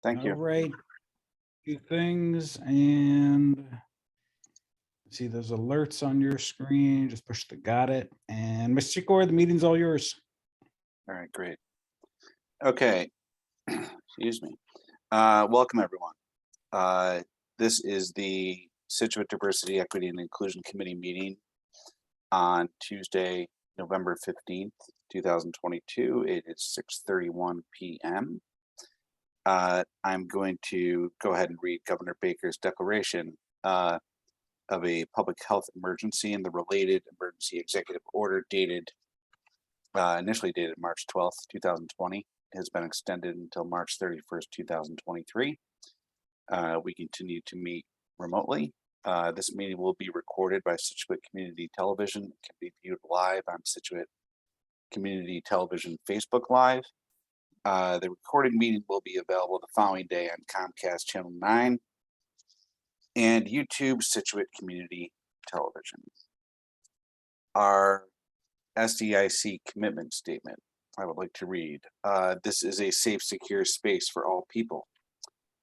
Thank you. All right. Few things, and see those alerts on your screen. Just push the got it. And Mr. Sikor, the meeting's all yours. All right, great. Okay, excuse me. Welcome, everyone. This is the Scituate Diversity, Equity, and Inclusion Committee meeting on Tuesday, November 15th, 2022. It is 6:31 p.m. I'm going to go ahead and read Governor Baker's declaration of a public health emergency and the related emergency executive order dated, initially dated March 12th, 2020, has been extended until March 31st, 2023. We continue to meet remotely. This meeting will be recorded by Scituate Community Television. It can be viewed live on Scituate Community Television Facebook Live. The recorded meeting will be available the following day on Comcast Channel 9 and YouTube Scituate Community Television. Our SDIC commitment statement, I would like to read. This is a safe, secure space for all people,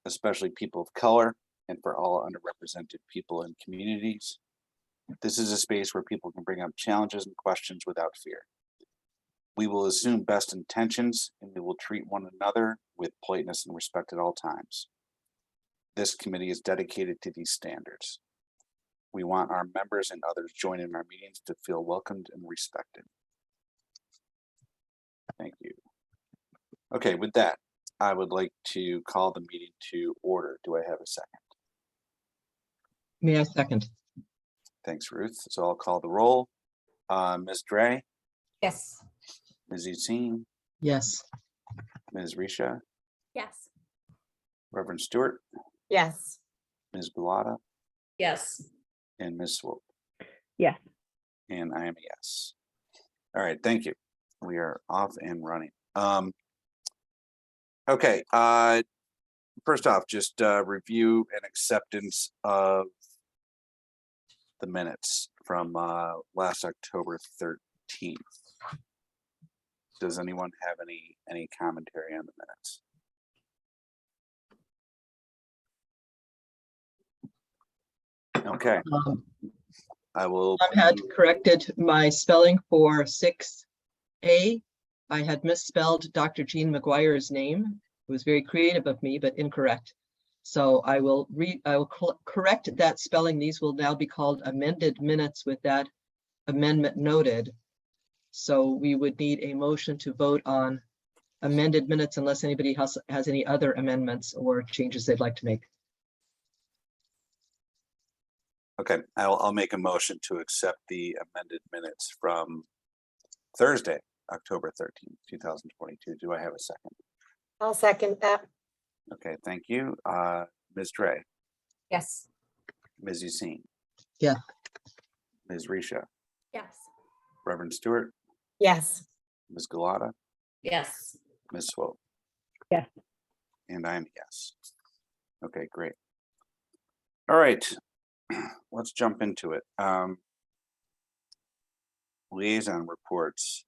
especially people of color, and for all underrepresented people and communities. This is a space where people can bring up challenges and questions without fear. We will assume best intentions, and we will treat one another with politeness and respect at all times. This committee is dedicated to these standards. We want our members and others joining our meetings to feel welcomed and respected. Thank you. Okay, with that, I would like to call the meeting to order. Do I have a second? May I second? Thanks, Ruth. So I'll call the roll. Ms. Dre, Yes. Ms. Utsine, Yes. Ms. Risha, Yes. Reverend Stewart, Yes. Ms. Bulata, Yes. and Ms. Swope. Yes. And I am a yes. All right, thank you. We are off and running. Okay, first off, just review and acceptance of the minutes from last October 13th. Does anyone have any commentary on the minutes? Okay, I will. I had corrected my spelling for 6A. I had misspelled Dr. Jean McGuire's name. It was very creative of me, but incorrect. So I will correct that spelling. These will now be called amended minutes with that amendment noted. So we would need a motion to vote on amended minutes unless anybody has any other amendments or changes they'd like to make. Okay, I'll make a motion to accept the amended minutes from Thursday, October 13th, 2022. Do I have a second? I'll second that. Okay, thank you. Ms. Dre, Yes. Ms. Utsine. Yeah. Ms. Risha, Yes. Reverend Stewart, Yes. Ms. Galata, Yes. Ms. Swope. Yes. And I'm a yes. Okay, great. All right, let's jump into it. Liaison reports.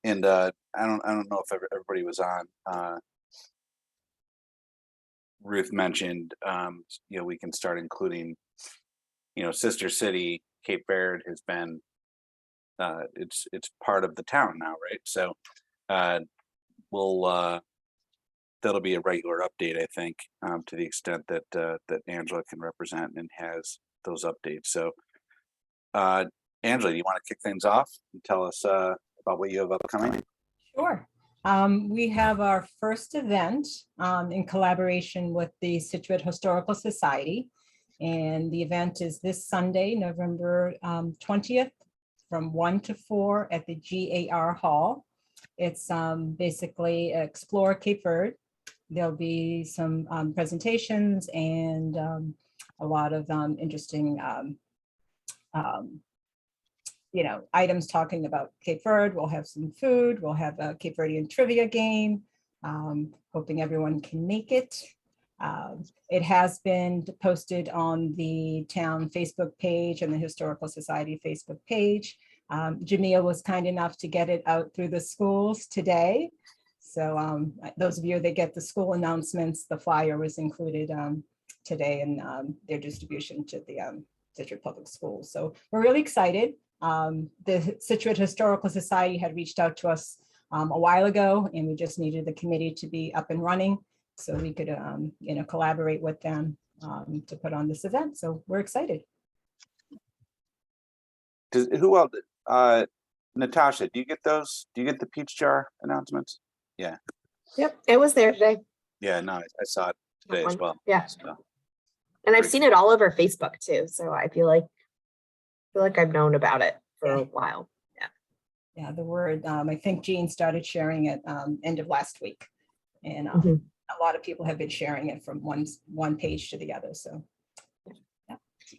And I don't know if everybody was on. Ruth mentioned, we can start including, Sister City, Cape Verde has been, it's part of the town now, right? So that'll be a regular update, I think, to the extent that that Angela can represent and has those updates. So Angela, do you want to kick things off and tell us about what you have upcoming? Sure. We have our first event in collaboration with the Scituate Historical Society. And the event is this Sunday, November 20th, from 1 to 4 at the GAR Hall. It's basically Explore Cape Verde. There'll be some presentations and a lot of interesting items talking about Cape Verde. We'll have some food. We'll have a Cape Verdean trivia game. Hoping everyone can make it. It has been posted on the town Facebook page and the Historical Society Facebook page. Jamia was kind enough to get it out through the schools today. So those of you that get the school announcements, the flyer was included today in their distribution to the Scituate Public Schools. So we're really excited. The Scituate Historical Society had reached out to us a while ago, and we just needed the committee to be up and running so we could collaborate with them to put on this event. So we're excited. Who else? Natasha, do you get those? Do you get the peach jar announcements? Yeah. Yep, it was there today. Yeah, no, I saw it today as well. Yeah. So, And I've Great. seen it all over Facebook too. So I feel like I've known about it for a while. Yeah, the word, I think Jean started sharing it end of last week. And Mhm. a lot of people have been sharing it from one page to the other. So.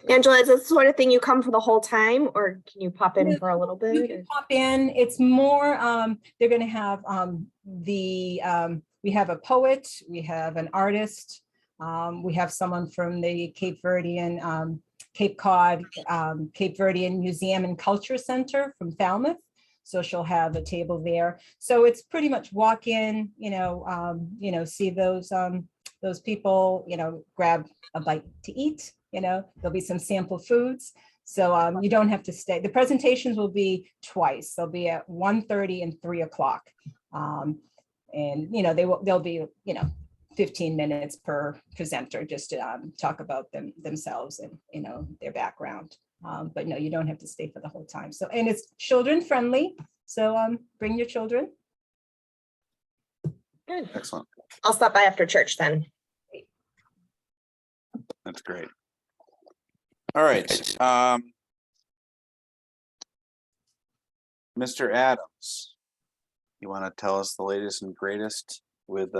Angela, is this the sort of thing you come for the whole time, or can you pop in Yeah, for a little You bit? can pop in. It's more, they're going to have we have a poet, we have an artist, we have someone from the Cape Verdean, Cape Cod, Cape Verdean Museum and Culture Center from Falmouth. So she'll have a table there. So it's pretty much walk in, see those people, grab a bite to eat. There'll be some sample foods. So you don't have to stay. The presentations will be twice. They'll be at 1:30 and 3 o'clock. And they'll be 15 minutes per presenter just to talk about themselves and their background. But no, you don't have to stay for the whole time. So, and it's children friendly. So bring your children. Good. excellent. I'll stop by after church then. That's great. All right. Mr. Adams, you want to tell us the latest and greatest with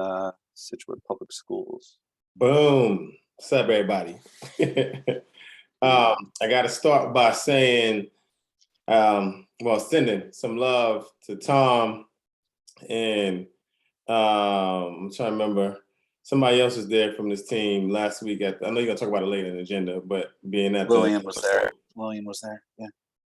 Scituate Public Schools? Boom. What's up, everybody? I got to start by saying, sending some love to Tom. And I'm trying to remember, somebody else was there from this team last week. I know you're going to talk about it later in the agenda, but being at William was there. William was there. Yeah.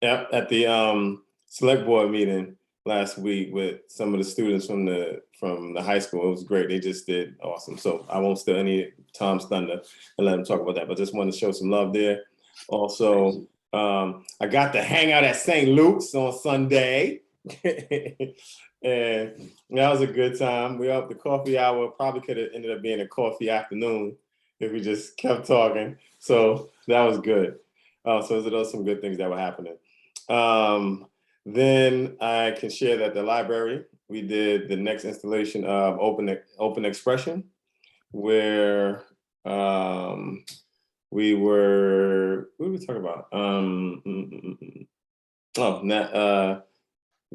Yeah, at the select board meeting last week with some of the students from the high school. It was great. They just did awesome. So I won't steal any Tom's thunder and let him talk about that, but just wanted to show some love there. Also, I got to hang out at St. Luke's on Sunday. And that was a good time. We up the coffee hour, probably could have ended up being a coffee afternoon if we just kept talking. So that was good. So those are some good things that were happening. Then I can share that the library, we did the next installation of open expression, where we were, what did we talk about?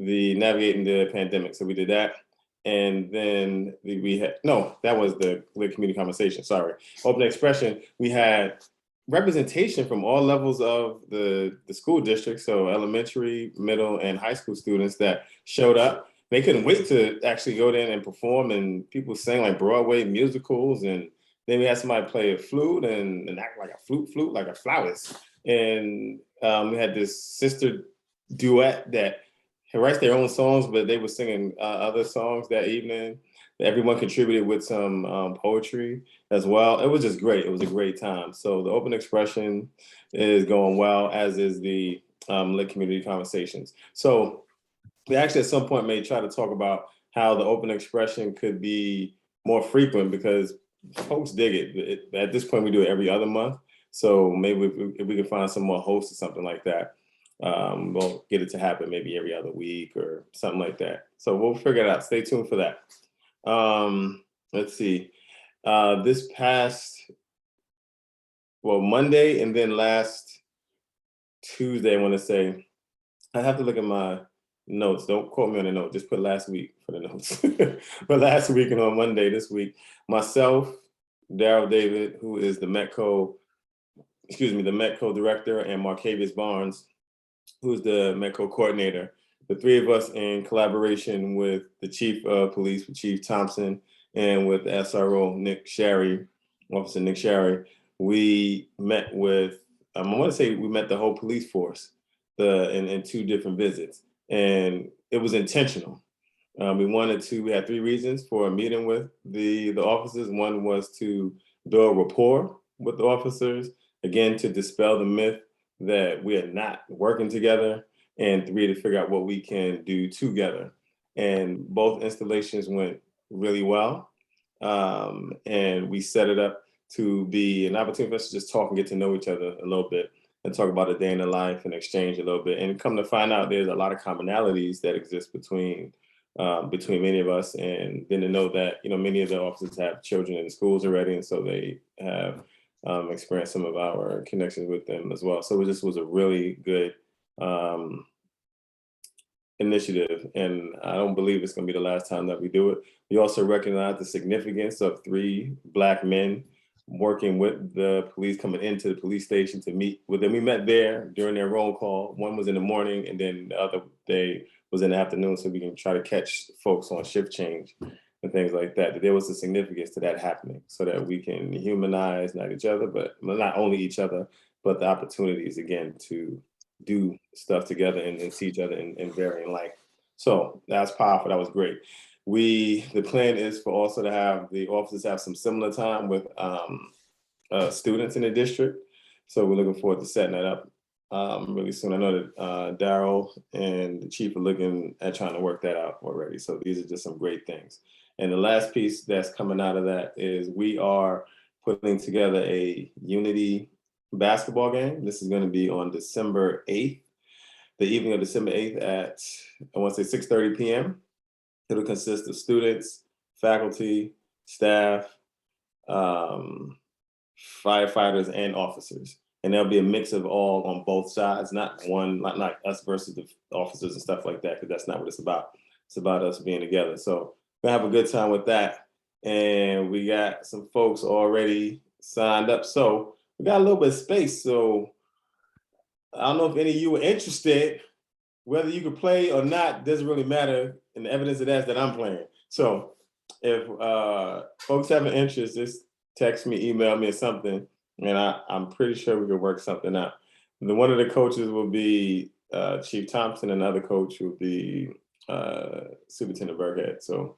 The navigating the pandemic. So we did that. And then that was the lit community conversation, sorry. Open expression, we had representation from all levels of the school district. So elementary, middle, and high school students that showed up. They couldn't wait to actually go there and perform, and people sang like Broadway musicals. And then we had somebody play a flute and act like a flute, like a flautist. And we had this sister duet that writes their own songs, but they were singing other songs that evening. Everyone contributed with some poetry as well. It was just great. It was a great time. So the open expression is going well, as is the lit community conversations. So we actually at some point may try to talk about how the open expression could be more frequent, because folks dig it. At this point, we do it every other month. So maybe if we can find some more hosts or something like that, we'll get it to happen maybe every other week or something like that. So we'll figure it out. Stay tuned for that. Let's see. This past, Monday and then last Tuesday, I want to say, I have to look at my notes. Don't quote me on the note. Just put last week for the notes. But last week and on Monday this week, myself, Daryl David, who is the Metco director, and Marcavius Barnes, who's the Metco coordinator. The three of us, in collaboration with the chief of police, with Chief Thompson, and with SRO Officer Nick Sherry, we met with, I want to say we met the whole police force in 2 different visits. And it was intentional. We had 3 reasons for meeting with the officers. One was to build rapport with the officers, again, to dispel the myth that we are not working together, and 3, to figure out what we can do together. And both installations went really well. And we set it up to be an opportunity for us to just talk and get to know each other a little bit and talk about a day in the life and exchange a little bit. And come to find out, there's a lot of commonalities that exist between many of us, and then to know that, you know, many of the officers have children in the schools already, and so they have experienced some of our connections with them as well. So it just was a really good initiative, and I don't believe it's going to be the last time that we do it. We also recognize the significance of 3 Black men working with the police, coming into the police station to meet with them. We met there during their roll call. One was in the morning, and then the other day was in the afternoon, so we can try to catch folks on shift change and things like that. That there was a significance to that happening, so that we can humanize not each other, but not only each other, but the opportunities, again, to do stuff together and see each other in varying life. So that's powerful. That was great. The plan is for also to have the officers have some similar time with students in the district. So we're looking forward to setting that up really soon. I know that Daryl and the chief are looking at trying to work that out already. So these are just some great things. And the last piece that's coming out of that is we are putting together a unity basketball game. This is going to be on December 8th, the evening of December 8th at, I want to say 6:30 p.m. It'll consist of students, faculty, staff, firefighters, and officers. And there'll be a mix of all on both sides, not us versus the officers and stuff like that, because that's not what it's about. It's about us being together. So we'll have a good time with that. And we got some folks already signed up. So we got a little bit of space. So I don't know if any of you are interested. Whether you can play or not doesn't really matter. And the evidence of that is that I'm playing. So if folks have an interest, just text me, email me or something. And I'm pretty sure we can work something out. One of the coaches will be Chief Thompson, and another coach will be Superintendent Burkhead. So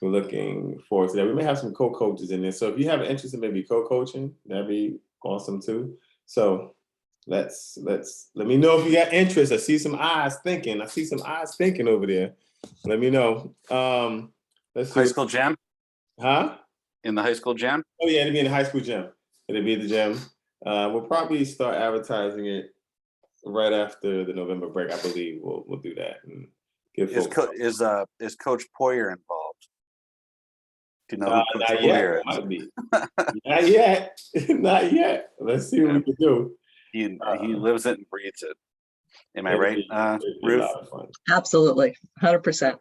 we're looking forward to that. We may have some co-coaches in there. So if you have an interest in maybe co-coaching, that'd be awesome too. So let me know if you got interest. I see some eyes thinking. Over there. Let me know. Let's see. High school gym? Huh? In the high school gym? Oh yeah, it'll be in the high school gym. It'll be at the gym. We'll probably start advertising it right after the November break. I believe we'll do that and give folks. Is Coach Poyer involved? Do you know who Coach not Poyer yet. is? Might be. Not yet. Not yet. Let's see what we can do. He lives it and breathes it. Am I right, It'd be a Ruth? lot of fun. Absolutely, 100%.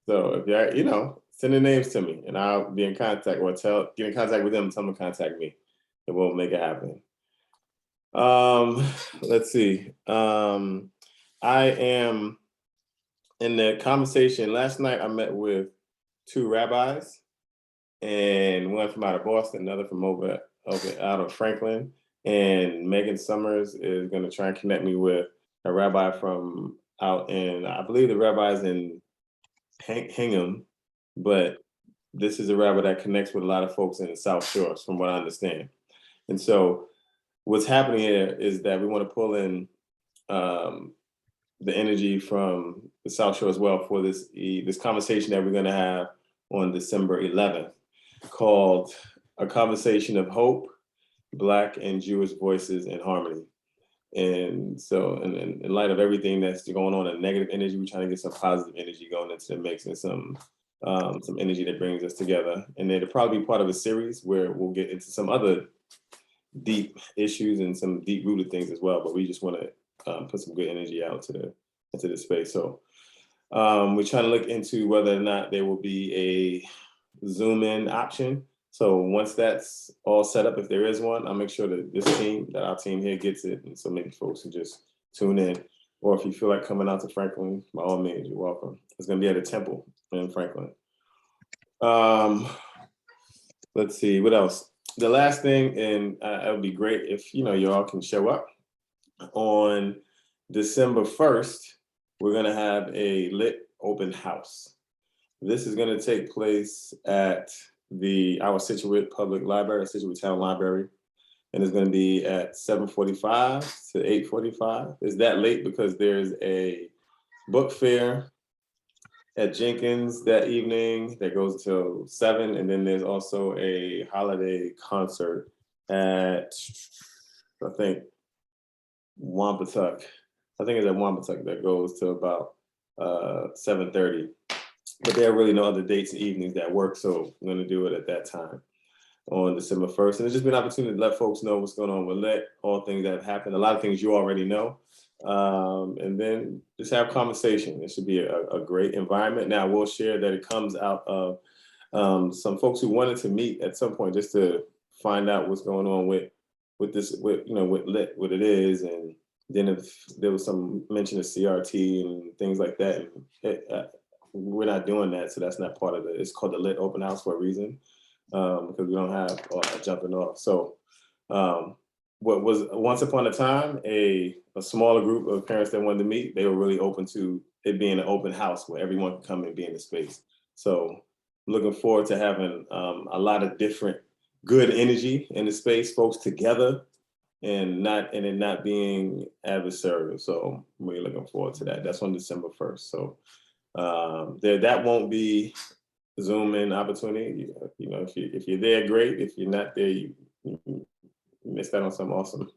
So if you send the names to me, and I'll be in contact, or get in contact with them, tell them to contact me, and we'll make it happen. Let's see. I am in the conversation. Last night I met with 2 rabbis, and one from out of Boston, another from over out of Franklin. And Megan Summers is going to try and connect me with a rabbi from out in, I believe the rabbi's in Hingham, but this is a rabbi that connects with a lot of folks in the South Shore, from what I understand. And so what's happening here is that we want to pull in the energy from the South Shore as well for this conversation that we're going to have on December 11th, called A Conversation of Hope, Black and Jewish Voices in Harmony. And so in light of everything that's going on in negative energy, we're trying to get some positive energy going into the mix, and some energy that brings us together. And then it'll probably be part of a series where we'll get into some other deep issues and some deep rooted things as well. But we just want to put some good energy out into the space. So we're trying to look into whether or not there will be a Zoom in option. So once that's all set up, if there is one, I'll make sure that our team here gets it. And so maybe folks can just tune in. Or if you feel like coming out to Franklin, by all means, you're welcome. It's going to be at a temple in Franklin. Let's see, what else? The last thing, and it would be great if you all can show up. On December 1st, we're going to have a lit open house. This is going to take place at our Scituate Public Library, Scituate Town Library, and it's going to be at 7:45 to 8:45. It's that late because there's a book fair at Jenkins that evening that goes till 7, and then there's also a holiday concert at, I think, Wampatuck. I think it's at Wampatuck that goes to about 7:30. But there are really no other dates and evenings that work, so I'm going to do it at that time on December 1st. And it's just been an opportunity to let folks know what's going on with Lit, all things that have happened, a lot of things you already know. And then just have conversation. It should be a great environment. Now, we'll share that it comes out of some folks who wanted to meet at some point just to find out what's going on with this, with Lit, what it is. And then if there was some mention of CRT and things like that, and we're not doing that, so that's not part of it. It's called the Lit Open House for a reason, because we don't have jumping off. So what was once upon a time a smaller group of parents that wanted to meet, they were really open to it being an open house where everyone could come and be in the space. So looking forward to having a lot of different good energy in the space, folks together, and it not being adversarial. So I'm really looking forward to that. That's on December 1st. So that won't be Zoom in opportunity. If you're there, great. If you're not there, you missed out on something awesome.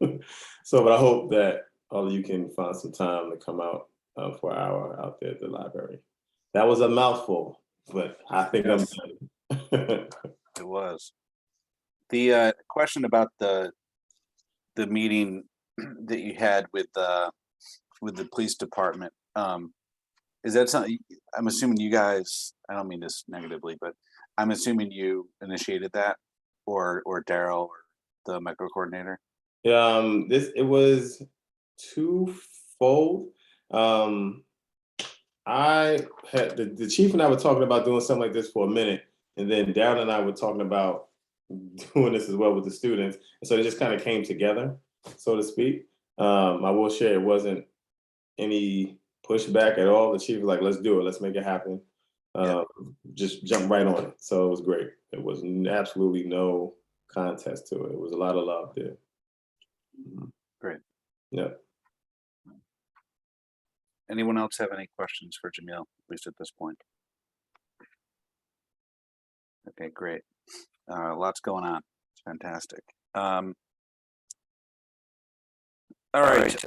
So, but I hope that all of you can find some time to come out for an hour out there at the library. That was a mouthful, but I think Yes. I'm done. It was. The question about the meeting that you had with the police department, is that something, I'm assuming you guys, I don't mean this negatively, but I'm assuming you initiated that, or Daryl, or the micro coordinator? It was twofold. I had the chief and I were talking about doing something like this for a minute, and then Darren and I were talking about doing this as well with the students, and so it just kind of came together, so to speak. I will share it wasn't any pushback at all. The chief was like, "Let's do it. Let's make it happen." Just jump right on it. So it was great. It was absolutely no contest to it. It was a lot of love there. Great. Yeah. Anyone else have any questions for Jamil, at least at this point? Okay, great. Lots going on. It's fantastic. All right.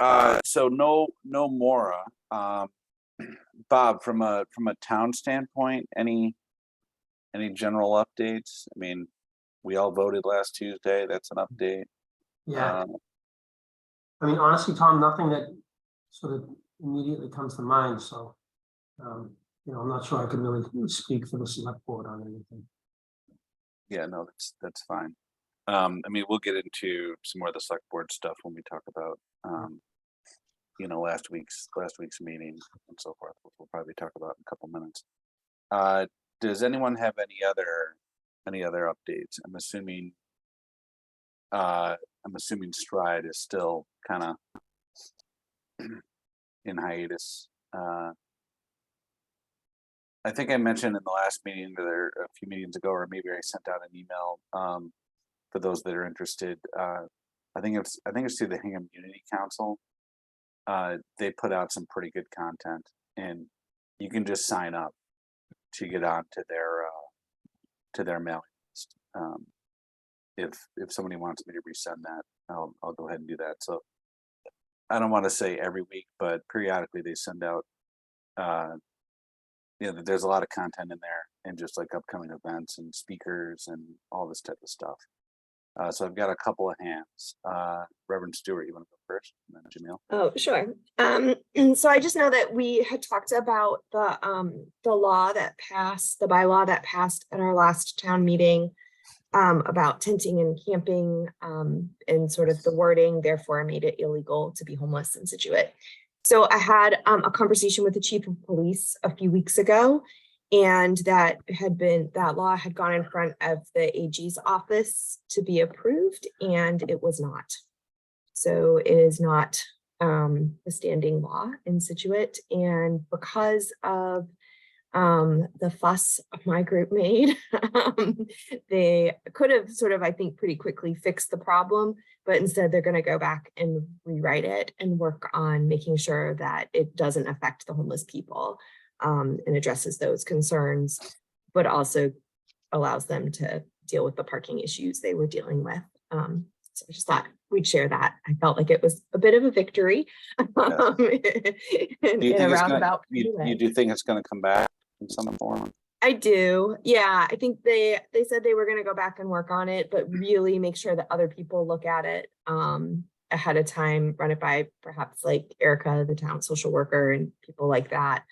So no Mora. Bob, from a town standpoint, any general updates? I mean, we all voted last Tuesday. That's an update. Yeah. I mean, honestly, Tom, nothing that sort of immediately comes to mind. So, I'm not sure I can really speak for the select board on anything. Yeah, no, that's fine. I mean, we'll get into some more of the select board stuff when we talk about, last week's meeting and so forth, which we'll probably talk about in a couple minutes. Does anyone have any other updates? I'm assuming Stride is still kind of in hiatus. I think I mentioned in the last meeting or a few meetings ago, or maybe I sent out an email for those that are interested. I think it's through the Hingham Unity Council. They put out some pretty good content, and you can just sign up to get on to their mailing list. If somebody wants me to resend that, I'll go ahead and do that. So I don't want to say every week, but periodically they send out. There's a lot of content in there, and just like upcoming events and speakers and all this type of stuff. So I've got a couple of hands. Reverend Stewart, you want to go first? And then Jamil. Oh, sure. So I just know that we had talked about the bylaw that passed at our last town meeting about tenting and camping and sort of the wording, therefore made it illegal to be homeless in Scituate. So I had a conversation with the chief of police a few weeks ago, and that law had gone in front of the AG's office to be approved, and it was not. So it is not a standing law in Scituate, and because of the fuss my group made. They could have sort of, I think, pretty quickly fixed the problem, but instead they're going to go back and rewrite it and work on making sure that it doesn't affect the homeless people, and addresses those concerns, but also allows them to deal with the parking issues they were dealing with. So I just thought we'd share that. I felt like it was a bit of a victory. Do you in think a it's roundabout gonna, way. you do think it's gonna come back in some form? I do. Yeah, I think they said they were going to go back and work on it, but really make sure that other people look at it ahead of time, run it by perhaps like Erica, the town social worker, and people like that,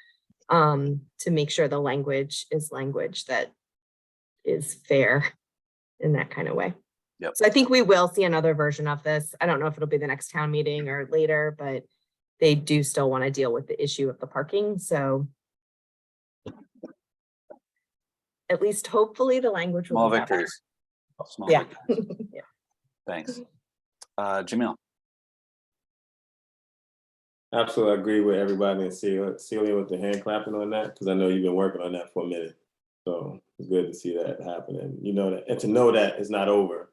to make sure the language is language that is fair in that kind of way. Yep. So I think we will see another version of this. I don't know if it'll be the next town meeting or later, but they do still want to deal with the issue of the parking. So at least hopefully the language will Small be better. victories. Small Yeah. victories. Yeah. Thanks. Jamil. Absolutely, I agree with everybody and Celia with the hand clapping on that, because I know you've been working on that for a minute. So it's good to see that happening. You know that, and to know that it's not over,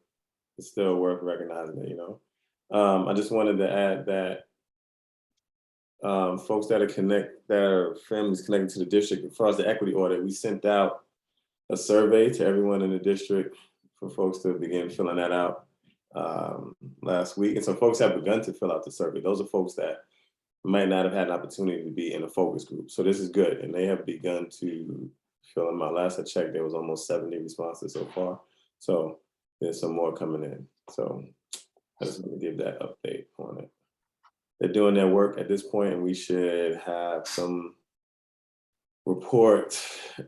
it's still worth recognizing it, you know. I just wanted to add that folks that are families connected to the district, as far as the equity audit, we sent out a survey to everyone in the district for folks to begin filling that out last week. And so folks have begun to fill out the survey. Those are folks that might not have had an opportunity to be in a focus group. So this is good. And they have begun to fill them out. Last I checked, there was almost 70 responses so far. So there's some more coming in. So I just want to give that update on it. They're doing their work at this point, and we should have some report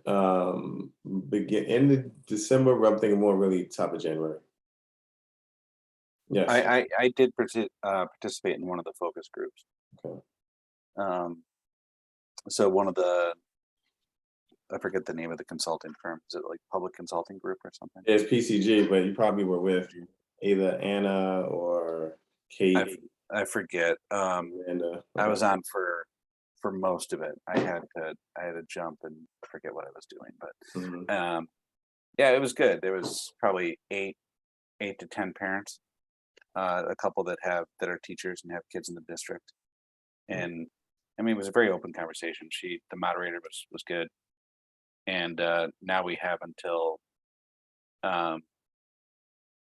begin end of December, but I'm thinking more really top of January. Yes. I did participate in one of the focus groups. Okay. So one of the, I forget the name of the consulting firm. Is it like Public Consulting Group or something? It's PCG, but you probably were with either Anna or Kate. I forget. And I was on for most of it. I had to jump and forget what I was doing, but yeah, it was good. There was probably eight to 10 parents, a couple that are teachers and have kids in the district. And I mean, it was a very open conversation. The moderator was good. And now we have until the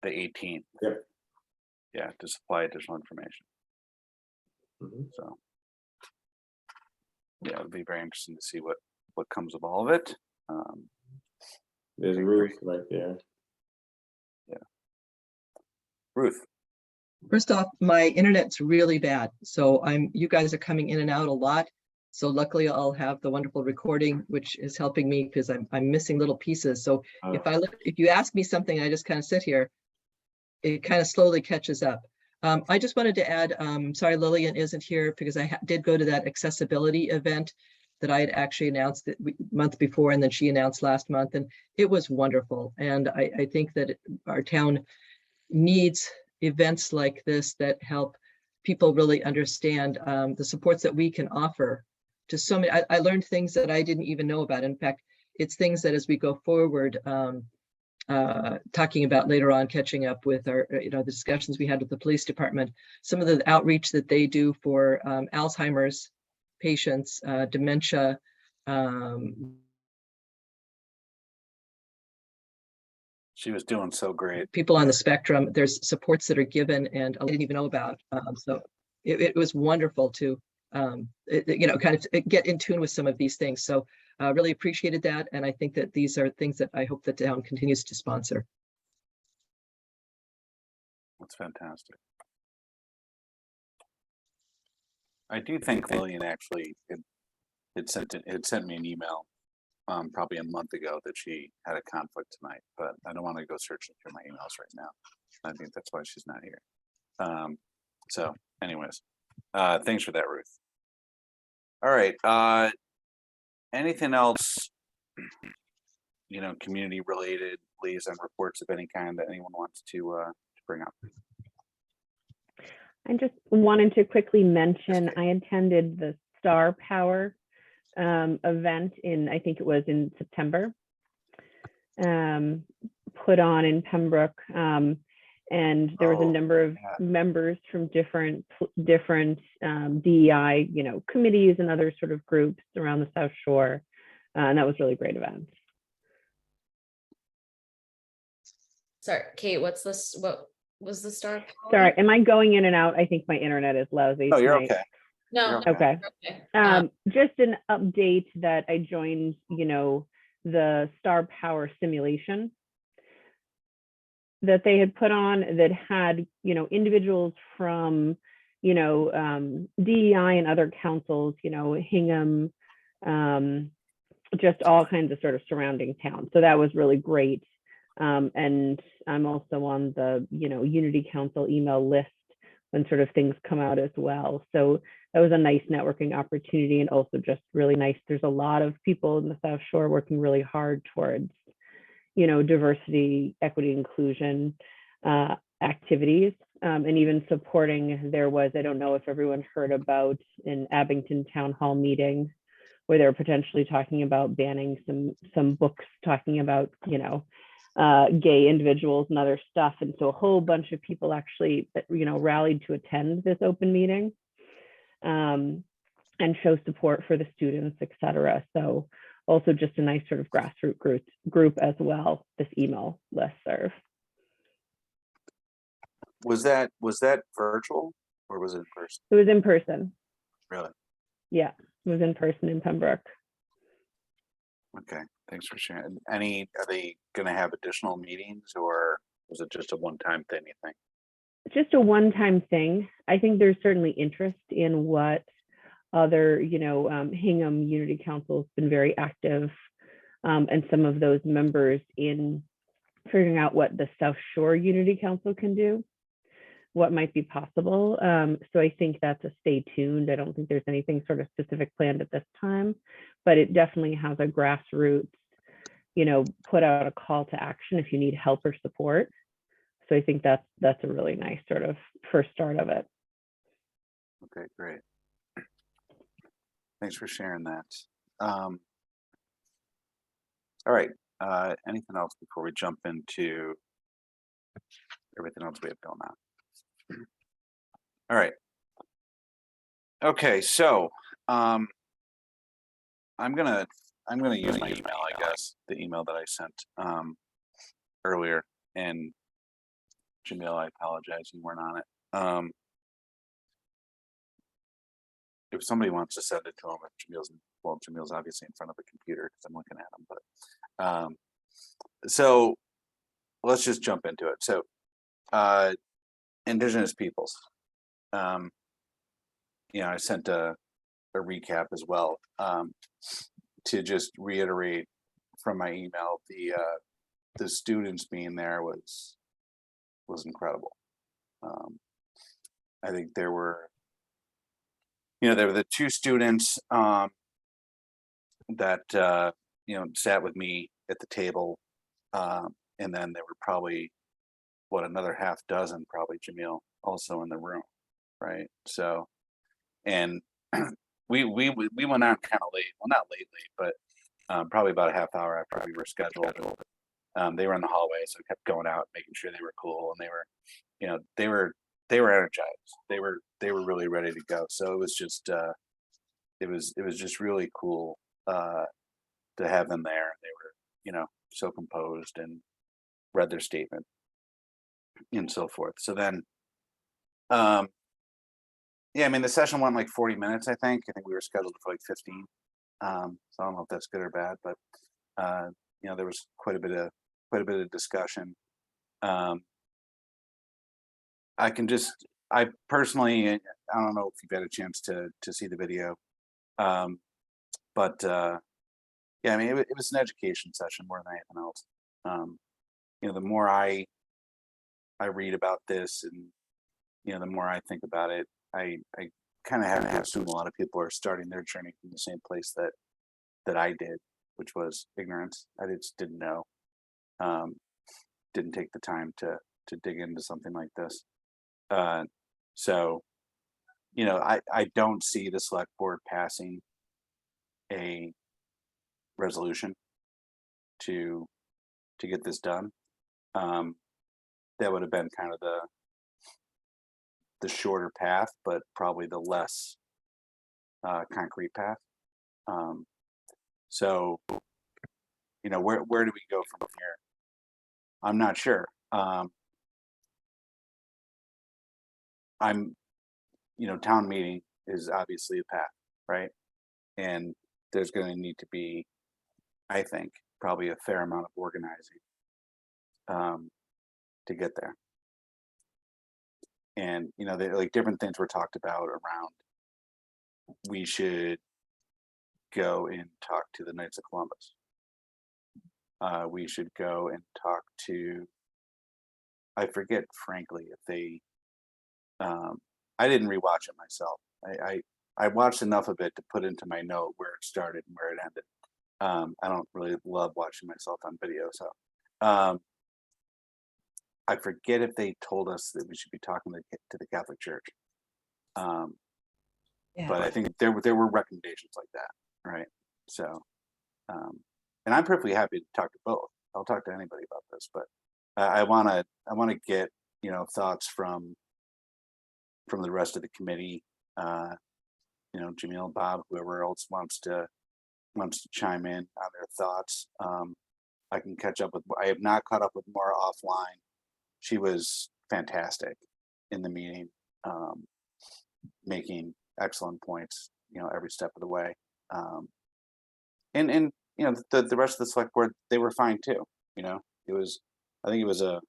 18th. Yep. Yeah, to supply additional information. So yeah, it'll be very interesting to see what comes of all of it. There's Ruth right there. Yeah. Ruth. First off, my internet's really bad. So you guys are coming in and out a lot. So luckily I'll have the wonderful recording, which is helping me because I'm missing little pieces. So if you ask me something, I just kind of sit here, it kind of slowly catches up. I just wanted to add, sorry, Lillian isn't here because I did go to that accessibility event that I had actually announced the month before, and then she announced last month, and it was wonderful. And I think that our town needs events like this that help people really understand the supports that we can offer to so many. I learned things that I didn't even know about. In fact, it's things that as we go forward, talking about later on, catching up with our, the discussions we had with the police department, some of the outreach that they do for Alzheimer's patients, dementia, She was doing so great. people on the spectrum. There's supports that are given and I didn't even know about. So it was wonderful to, kind of get in tune with some of these things. So really appreciated that. And I think that these are things that I hope the town continues to sponsor. That's fantastic. I do think Lillian actually had sent me an email probably a month ago that she had a conflict tonight, but I don't want to go searching through my emails right now. I think that's why she's not here. So anyways, thanks for that, Ruth. All right. Anything else, community related liaison reports of any kind that anyone wants to bring up? I just wanted to quickly mention I attended the Star Power event in, I think it was in September, put on in Pembroke. And there was a number of members from different DEI, committees and other sort of groups around the South Shore. And that was really great event. Sorry, Kate, what was the star power? Sorry, am I going in and out? I think my internet is lousy. Oh, you're tonight. okay. No. You're Okay. Okay. Just an update that I joined, the Star Power simulation that they had put on that had, individuals from, DEI and other councils, Hingham, just all kinds of sort of surrounding towns. So that was really great. And I'm also on the, Unity Council email list when sort of things come out as well. So that was a nice networking opportunity, and also just really nice. There's a lot of people in the South Shore working really hard towards, diversity, equity, inclusion activities, and even supporting. There was, I don't know if everyone heard about an Abington Town Hall meeting where they were potentially talking about banning some books talking about, gay individuals and other stuff. And so a whole bunch of people actually, rallied to attend this open meeting and show support for the students, et cetera. So also just a nice sort of grassroots group as well, this email listserv. Was that virtual or was it in person? It was in person. Really? Yeah, it was in person in Pembroke. Okay, thanks for sharing. Are they going to have additional meetings, or was it just a one-time thing, you think? Just a one-time thing. I think there's certainly interest in what other, Hingham Unity Council has been very active, and some of those members in figuring out what the South Shore Unity Council can do, what might be possible. So I think that's a stay tuned. I don't think there's anything sort of specific planned at this time, but it definitely has a grassroots, put out a call to action if you need help or support. So I think that's a really nice sort of first start of it. Okay, great. Thanks for sharing that. All right. Anything else before we jump into everything else we have going on? All right. Okay, so I'm gonna use my email, I guess, the email that I sent earlier. And Jamil, I apologize, you weren't on it. If somebody wants to send it to him, Jamil's obviously in front of the computer because I'm looking at him. But so let's just jump into it. So Indigenous peoples. I sent a recap as well to just reiterate from my email. The students being there was incredible. I think there were the two students that sat with me at the table, and then there were probably another half dozen, probably, Jamil, also in the room, right? So, and we went out kind of late. Well, not late, but probably about a half hour after we were scheduled. They were in the hallway, so I kept going out, making sure they were cool, and they were energized. They were really ready to go. So it was just it was just really cool to have them there. They were so composed and read their statement and so forth. So then the session went like 40 minutes. I think we were scheduled for like 15. So I don't know if that's good or bad, but there was quite a bit of discussion. I personally, I don't know if you've had a chance to see the video, but it was an education session more than anything else. The more I read about this, and the more I think about it, I kind of have to assume a lot of people are starting their journey from the same place that I did, which was ignorance. I just didn't know, didn't take the time to dig into something like this. So I don't see the select board passing a resolution to get this done. That would have been kind of the shorter path, but probably the less concrete path. So, you know, where do we go from here? I'm not sure. You know, town meeting is obviously a path, right? And there's going to need to be, I think, probably a fair amount of organizing to get there. And, you know, like different things were talked about around, we should go and talk to the Knights of Columbus. We should go and talk to, I forget, frankly, if they, I didn't rewatch it myself. I watched enough of it to put into my note where it started and where it ended. I don't really love watching myself on video, so I forget if they told us that we should be talking to the Catholic Church. Yeah. But I think there were recommendations like that, right? So, and I'm perfectly happy to talk to both. I'll talk to anybody about this, but I want to get, you know, thoughts from the rest of the committee. You know, Jamil, Bob, whoever else wants to chime in on their thoughts. I can catch up with. I have not caught up with Maura offline. She was fantastic in the meeting, making excellent points, you know, every step of the way. And you know, the rest of the select board, they were fine too. You know, I think it was a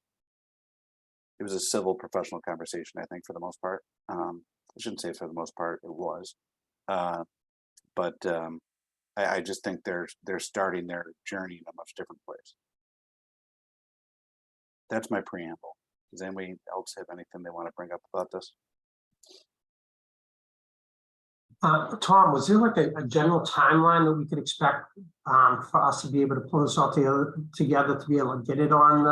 civil, professional conversation, I think, for the most part. I shouldn't say for the most part, it was. But I just think they're starting their journey in a much different place. That's my preamble. Does anybody else have anything they want to bring up about this? Tom, was there like a general timeline that we could expect for us to be able to pull this all together to be able to get it on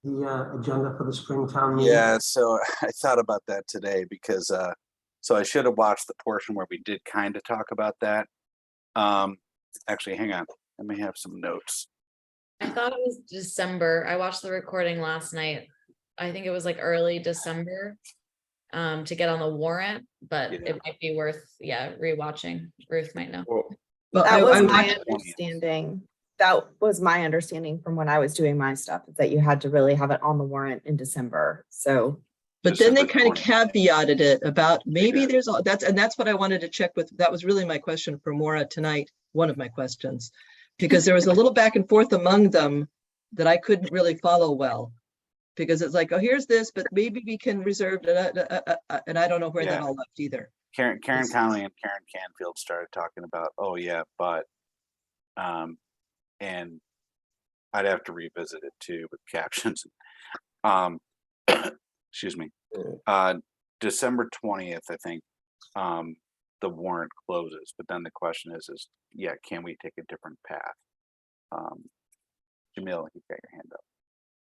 the agenda for the Springtown meeting? Yeah, so I thought about that today because so I should have watched the portion where we did kind of talk about that. Actually, hang on. I may have some notes. I thought it was December. I watched the recording last night. I think it was like early December to get on the warrant, but Yeah. it might be worth, rewatching. Ruth might know. Well, Well, That was my watched- understanding. That was my understanding from when I was doing my stuff, is that you had to really have it on the warrant in December. So But then they December kind of 20th. caveated it about maybe did. there's all that's what I wanted to check with. That was really my question for Maura tonight. One of my questions, because there was a little back and forth among them that I couldn't really follow well, because it's like, oh, here's this, but maybe we can reserve, and I don't know where that Yeah. all left either. Karen Yes. Conley and Karen Canfield started talking about, oh yeah, but, and I'd have to revisit it too with captions. Excuse me. December 20th, I think, the warrant closes, but then the question is, yeah, can we take a different path? Jamil, you got your hand up.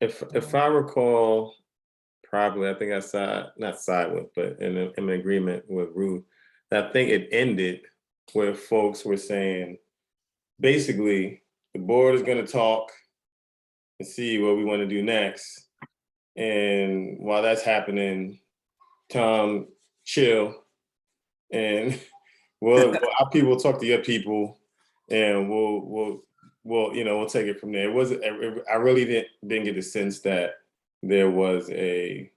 if I recall, probably I think I not side with, but in agreement with Ruth. I think it ended where folks were saying, basically, the board is going to talk and see what we want to do next. And while that's happening, Tom, chill, and our people will talk to your people, and we'll take it from there. It wasn't. I really didn't get the sense that there was a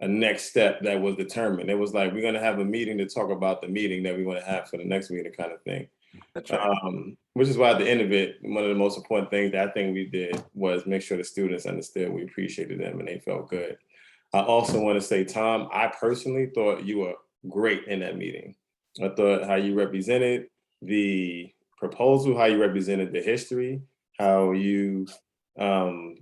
next step that was determined. It was like, we're going to have a meeting to talk about the meeting that we want to have for the next meeting, kind of thing. That's right. Which is why at the end of it, one of the most important things that I think we did was make sure the students understood we appreciated them and they felt good. I also want to say, Tom, I personally thought you were great in that meeting. I thought how you represented the proposal, how you represented the history, how you were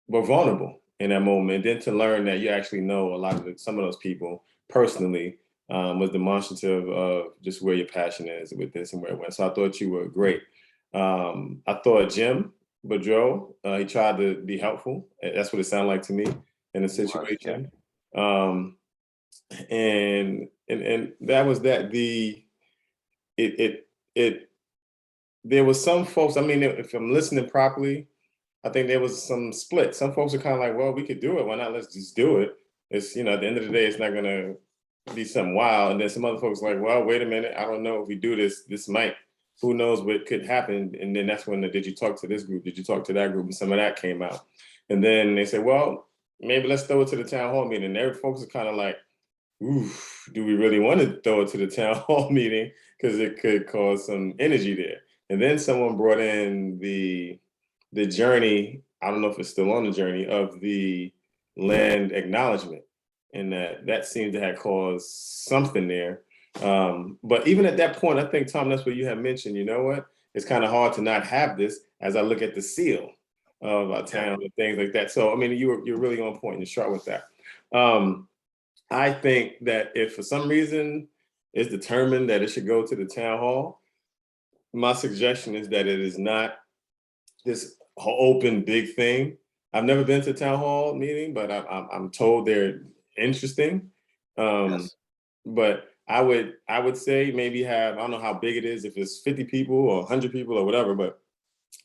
vulnerable in that moment. Then to learn that you actually know a lot of some of those people personally was demonstrative of just where your passion is with this and where it went. So I thought you were great. I thought Jim Boudreau, he tried to be helpful. That's what it sounded like to me in the situation. And that was that. there was some folks, I mean, if I'm listening properly, I think there was some split. Some folks are kind of like, well, we could do it. Why not? Let's just do it. It's, you know, at the end of the day, it's not going to be something wild. And then some other folks are like, well, wait a minute. I don't know if we do this, this might, who knows what could happen. And then that's when did you talk to this group? Did you talk to that group? And some of that came out. And then they said, well, maybe let's throw it to the town hall meeting. And every folks are kind of like, oof, do we really want to throw it to the town hall meeting? Because it could cause some energy there. And then someone brought in the journey, I don't know if it's still on the journey, of the land acknowledgement. And that seemed to have caused something there. But even at that point, I think, Tom, that's what you had mentioned, you know what? It's kind of hard to not have this as I look at the seal of our town and things like that. So, I mean, you're really on point and sharp with that. I think that if for some reason it's determined that it should go to the town hall, my suggestion is that it is not this open big thing. I've never been to a town hall meeting, but I'm told they're interesting. Yes. But I would say maybe have, I don't know how big it is, if it's 50 people or 100 people or whatever, but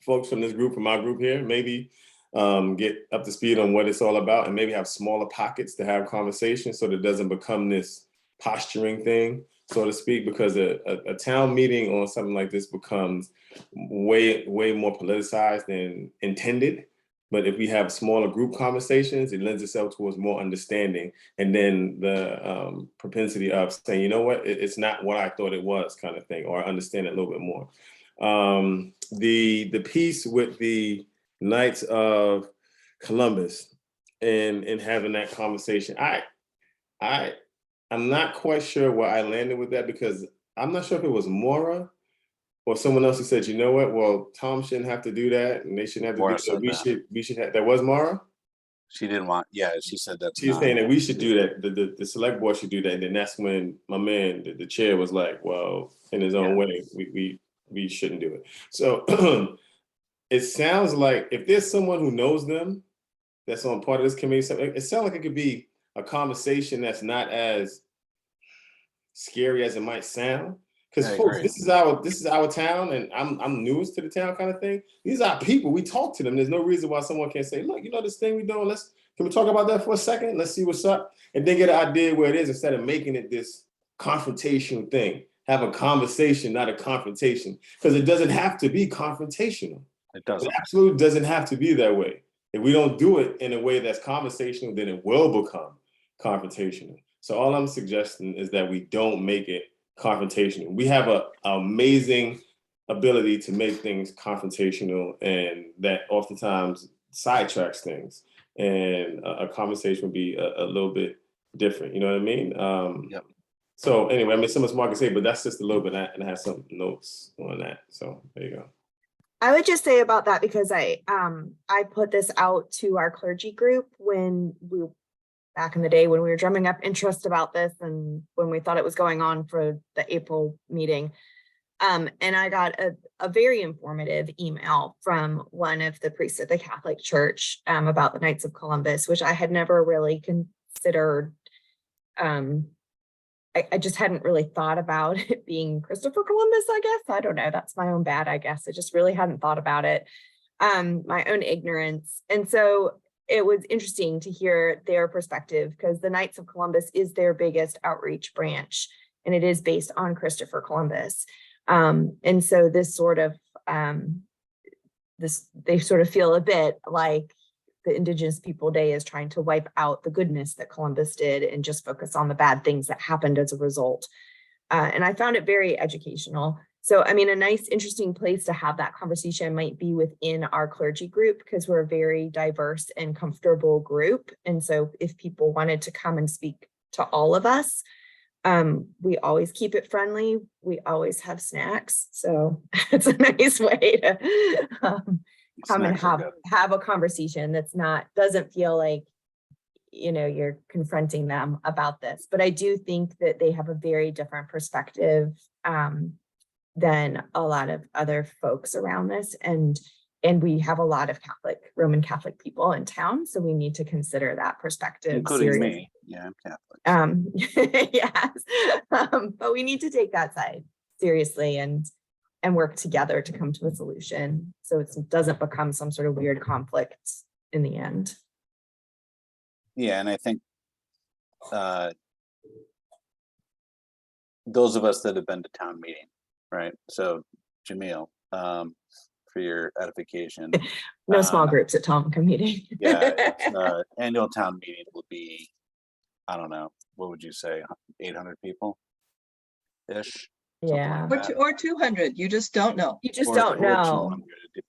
folks from this group, from my group here, maybe get up to speed on what it's all about and maybe have smaller pockets to have conversations so that it doesn't become this posturing thing, so to speak, because a town meeting on something like this becomes way more politicized than intended. But if we have smaller group conversations, it lends itself towards more understanding, and then the propensity of saying, you know what, it's not what I thought it was, kind of thing, or understand it a little bit more. The piece with the Knights of Columbus and having that conversation, I'm not quite sure where I landed with that, because I'm not sure if it was Maura or someone else who said, you know what, well, Tom shouldn't have to do that and they shouldn't have to Maura do said that. We should have, that was Mara? She didn't want, yeah, she said that. She was saying that we should do that, the select board should do that. And then that's when my man, the chair, was like, well, in his own way, we shouldn't do it. So it sounds like if there's someone who knows them that's on part of this committee, it sounds like it could be a conversation that's not as scary as it might sound. Because folks, this is our town, and I'm newest to the town, kind of thing. These are people. We talk to them. There's no reason why someone can't say, look, you know this thing we're doing, can we talk about that for a second? Let's see what's up. And then get an idea where it is, instead of making it this confrontational thing. Have a conversation, not a confrontation. Because it doesn't have to be confrontational. It doesn't. It absolutely doesn't have to be that way. If we don't do it in a way that's conversational, then it will become confrontational. So all I'm suggesting is that we don't make it confrontational. We have an amazing ability to make things confrontational, and that oftentimes sidetracks things. And a conversation would be a little bit different. You know what I mean? Yep. So anyway, I mean, so much more I can say, but that's just a little bit, and I have some notes on that. So there you go. I would just say about that, because I put this out to our clergy group when back in the day when we were drumming up interest about this and when we thought it was going on for the April meeting. And I got a very informative email from one of the priests of the Catholic Church about the Knights of Columbus, which I had never really considered. I just hadn't really thought about it being Christopher Columbus, I guess. I don't know. That's my own bad, I guess. I just really hadn't thought about it. My own ignorance. And so it was interesting to hear their perspective, because the Knights of Columbus is their biggest outreach branch, and it is based on Christopher Columbus. And so this sort of, they sort of feel a bit like the Indigenous People Day is trying to wipe out the goodness that Columbus did and just focus on the bad things that happened as a result. And I found it very educational. So, I mean, a nice, interesting place to have that conversation might be within our clergy group, because we're a very diverse and comfortable group. And so if people wanted to come and speak to all of us, we always keep it friendly. We always have snacks. So it's a nice way to come and have a conversation that's doesn't feel like, you know, you're confronting them about this. But I do think that they have a very different perspective than a lot of other folks around this. And we have a lot of Roman Catholic people in town. So we need to consider that perspective. Including seriously. me. Yeah, I'm Catholic. Yes. But we need to take that side seriously and and work together to come to a solution. So it doesn't become some sort of weird conflict in the end. Yeah, and I think those of us that have been to town meeting, right? So Jamil, for your edification, No small groups at Tomka meeting. yeah, it's, annual town meeting will be, I don't know, what would you say, 800 people ish? Yeah. Or 200, you just don't know. You just Or- don't or know. 200.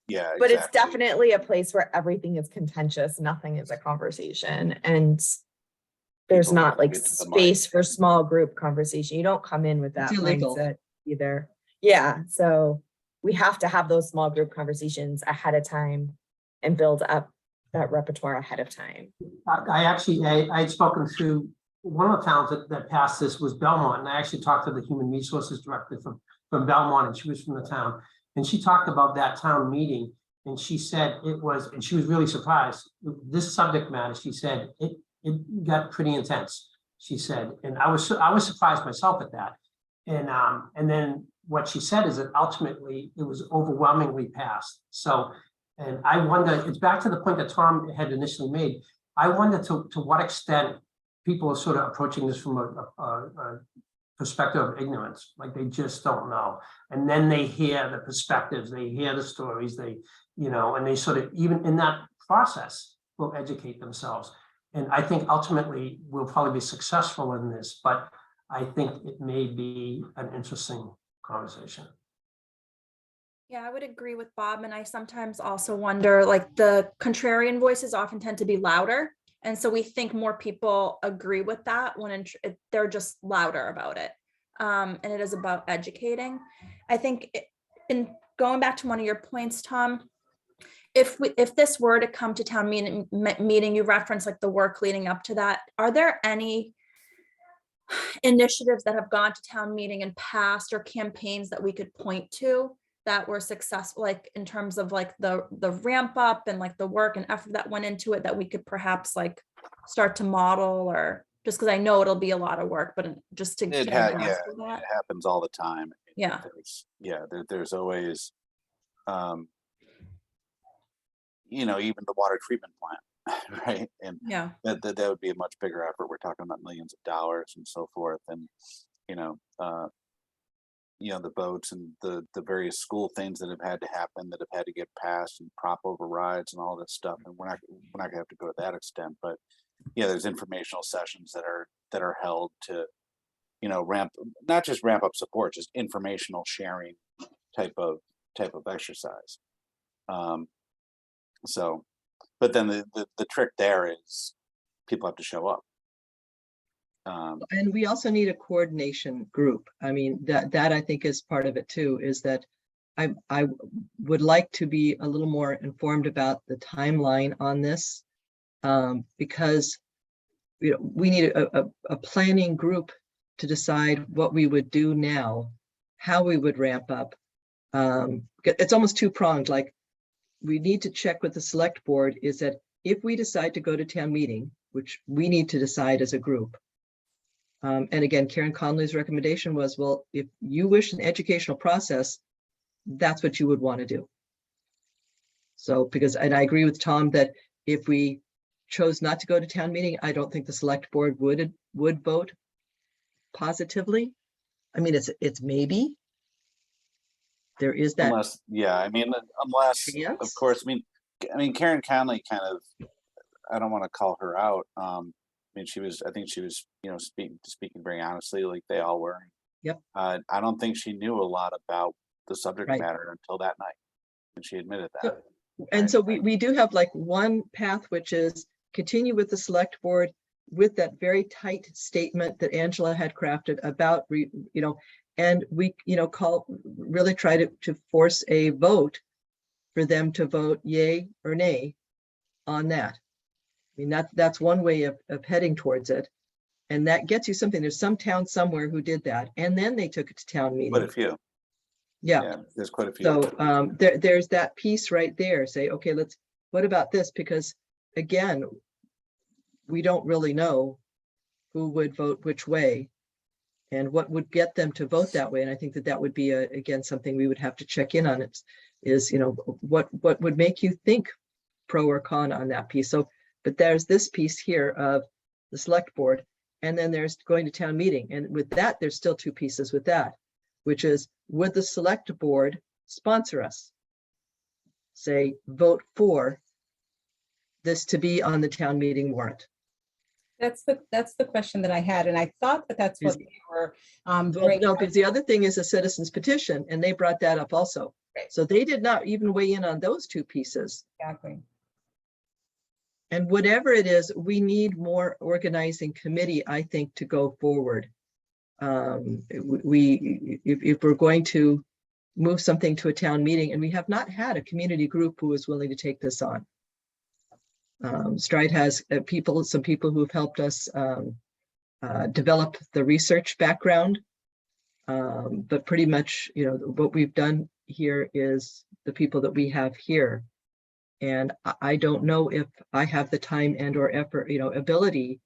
Yeah, But it's exactly. definitely a place where everything is contentious, nothing is a conversation, and there's People not like like to get to the mic. space for small group conversation. You don't come in with that It's illegal. mindset either. Yeah, so we have to have those small group conversations ahead of time and build up that repertoire ahead of time. I had spoken to one of the towns that passed this was Belmont, and I actually talked to the human resources director from Belmont, and she was from the town. And she talked about that town meeting, and she said it was, and she was really surprised. This subject matter, she said, it got pretty intense, she said, and I was surprised myself at that. And then what she said is that ultimately it was overwhelmingly passed. So, and I wonder, it's back to the point that Tom had initially made. I wonder to what extent people are sort of approaching this from a perspective of ignorance, like they just don't know. And then they hear the perspectives, they hear the stories, they, and they sort of, even in that process, will educate themselves. And I think ultimately we'll probably be successful in this, but I think it may be an interesting conversation. Yeah, I would agree with Bob. And I sometimes also wonder, like, the contrarian voices often tend to be louder. And so we think more people agree with that when they're just louder about it. And it is about educating. I think in going back to one of your points, Tom, if this were to come to town meeting, you referenced like the work leading up to that. Are there any initiatives that have gone to town meeting and passed, or campaigns that we could point to that were successful, like in terms of like the ramp up and like the work and effort that went into it, that we could perhaps like start to model? Or just because I know it'll be a lot of work, but just to get a grasp of that. It happens all the time. Yeah. There's always even the water treatment plant, right? And Yeah. that would be a much bigger effort. We're talking about millions of dollars and so forth. And the boats and the various school things that have had to happen, that have had to get passed, and prop overrides and all this stuff. And we're not gonna have to go to that extent, but yeah, there's informational sessions that are held to not just ramp up support, just informational sharing type of exercise. So, but then the trick there is people have to show up. And we also need a coordination group. I mean, that I think is part of it too, is that I would like to be a little more informed about the timeline on this, because we need a planning group to decide what we would do now, how we would ramp up. It's almost two-pronged. Like, we need to check with the select board, is that if we decide to go to town meeting, which we need to decide as a group. And again, Karen Conley's recommendation was, well, if you wish an educational process, that's what you would want to do. So, and I agree with Tom that if we chose not to go to town meeting, I don't think the select board would vote positively. I mean, it's maybe. There is that. Unless, chance. of course, I mean, Karen Conley kind of, I don't want to call her out. I think she was, speaking very honestly, like they all were. Yep. I don't think she knew a lot about the subject Right. matter until that night, and she admitted that. And so we do have like one path, which is continue with the select board with that very tight statement that Angela had crafted about, and we, really try to force a vote for them to vote yay or nay on that. I mean, that's one way of heading towards it. And that gets you something. There's some town somewhere who did that, and then they took it to town meeting. Quite a few. Yeah. There's quite a few. So there's that piece right there. Say, okay, what about this? Because again, we don't really know who would vote which way. And what would get them to vote that way? And I think that that would be, again, something we would have to check in on. Is, you know, what would make you think pro or con on that piece? So, but there's this piece here of the select board, and then there's going to town meeting. And with that, there's still two pieces with that, which is, would the select board sponsor us? Say, vote for this to be on the town meeting warrant. That's the question that I had, and I thought that that's what Is- they were. Well, bringing no, up. because the other thing is a citizen's petition, and they brought that up also. Right. So they did not even weigh in on those two pieces. Exactly. And whatever it is, we need more organizing committee, I think, to go forward. If we're going to move something to a town meeting, and we have not had a community group who is willing to take this on. Stride has some people who've helped us develop the research background. But pretty much, you know, what we've done here is the people that we have here. And I don't know if I have the time and or effort, you know, ability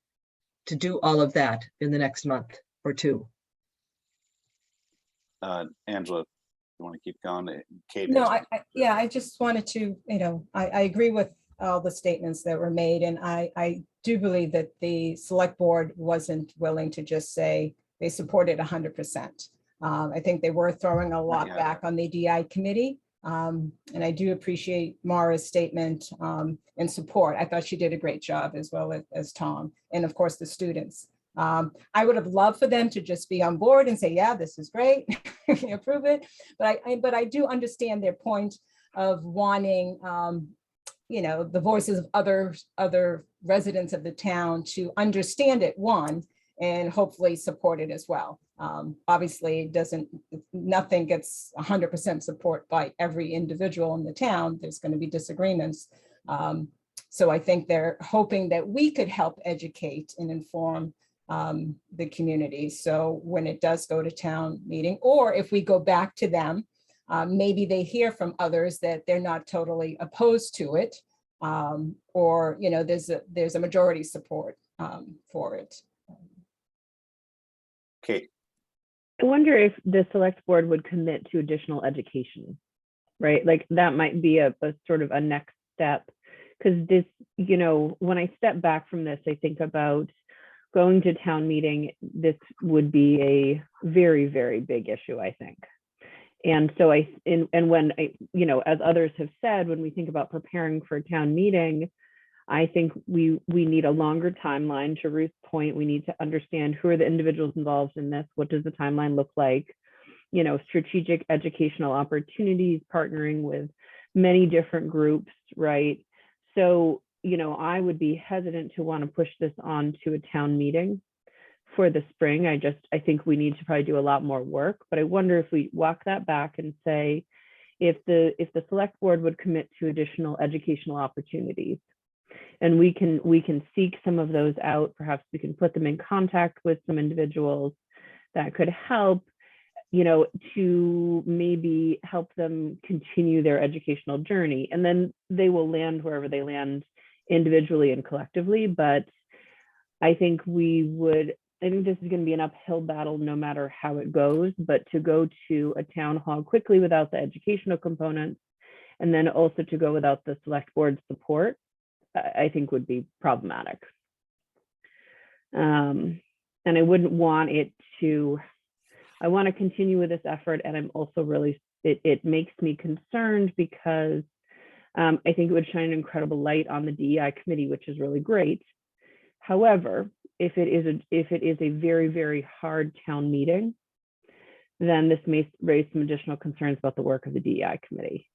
to do all of that in the next month or two. Angela, you want to keep going? Kate? No, yeah, I just wanted to, you know, I agree with all the statements that were made, and I do believe that the select board wasn't willing to just say they supported 100%. I think they were throwing a lot Yeah. back on the DI committee. And I do appreciate Mara's statement and support. I thought she did a great job, as well as Tom, and of course the students. I would have loved for them to just be on board and say, yeah, this is great, approve it. But I do understand their point of wanting, you know, the voices of other residents of the town to understand it, one, and hopefully support it as well. Obviously, nothing gets 100% support by every individual in the town. There's going to be disagreements. So I think they're hoping that we could help educate and inform the community. So when it does go to town meeting, or if we go back to them, maybe they hear from others that they're not totally opposed to it, or, you know, there's a majority support for it. Kate? I wonder if the select board would commit to additional education, right? Like that might be a sort of a next step, because this, you know, when I step back from this, I think about going to town meeting. This would be a very, very big issue, I think. And so when I, you know, as others have said, when we think about preparing for a town meeting, I think we need a longer timeline. To Ruth's point, we need to understand who are the individuals involved in this. What does the timeline look like? You know, strategic educational opportunities, partnering with many different groups, right? So, you know, I would be hesitant to want to push this on to a town meeting for the spring. I think we need to probably do a lot more work, but I wonder if we walk that back and say, if the select board would commit to additional educational opportunities, and we can seek some of those out. Perhaps we can put them in contact with some individuals that could help, you know, to maybe help them continue their educational journey. And then they will land wherever they land individually and collectively. But I think this is going to be an uphill battle no matter how it goes. But to go to a town hall quickly without the educational components, and then also to go without the select board support, I think would be problematic. And I wouldn't want I want to continue with this effort. And I'm also really, it makes me concerned because I think it would shine an incredible light on the DEI committee, which is really great. However, if it is a very, very hard town meeting, then this may raise some additional concerns about the work of the DEI committee.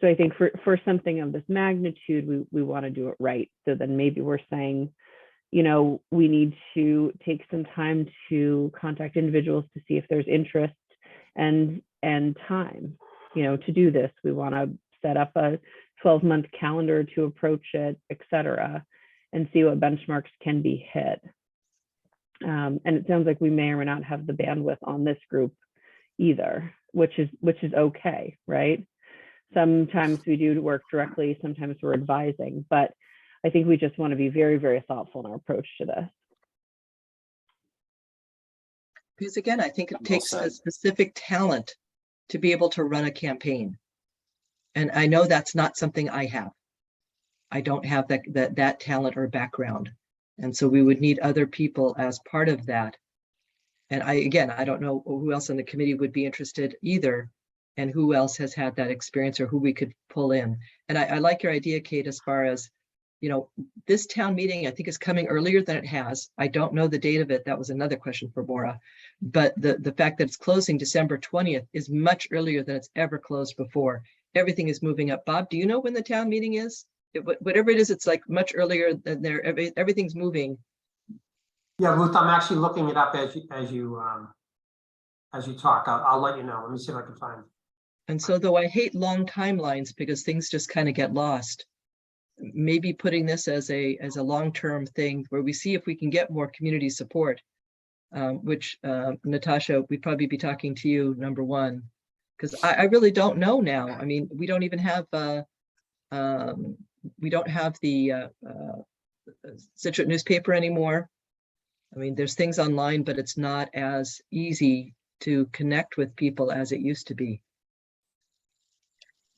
So I think for something of this magnitude, we want to do it right. So then maybe we're saying, you know, we need to take some time to contact individuals to see if there's interest and time, you know, to do this. We want to set up a 12-month calendar to approach it, et cetera, and see what benchmarks can be hit. And it sounds like we may or may not have the bandwidth on this group either, which is okay, right? Sometimes we do work directly, sometimes we're advising, but I think we just want to be very, very thoughtful in our approach to this. Because again, I think it Well takes a said. specific talent to be able to run a campaign. And I know that's not something I have. I don't have that talent or background. And so we would need other people as part of that. And I don't know who else on the committee would be interested either, and who else has had that experience or who we could pull in. And I like your idea, Kate, as far as, you know, this town meeting, I think, is coming earlier than it has. I don't know the date of it. That was another question for Maura. But the fact that it's closing December 20th is much earlier than it's ever closed before. Everything is moving up. Bob, do you know when the town meeting is? Whatever it is, it's like much earlier than everything's moving. Yeah, Ruth, I'm actually looking it up as you talk. I'll let you know. Let me see if I can find it. And so though I hate long timelines because things just kind of get lost, maybe putting this as a long-term thing where we see if we can get more community support, which Natasha, we'd probably be talking to you, number one, because I really don't know now. I mean, we don't even have we don't have the Scituate newspaper anymore. I mean, there's things online, but it's not as easy to connect with people as it used to be.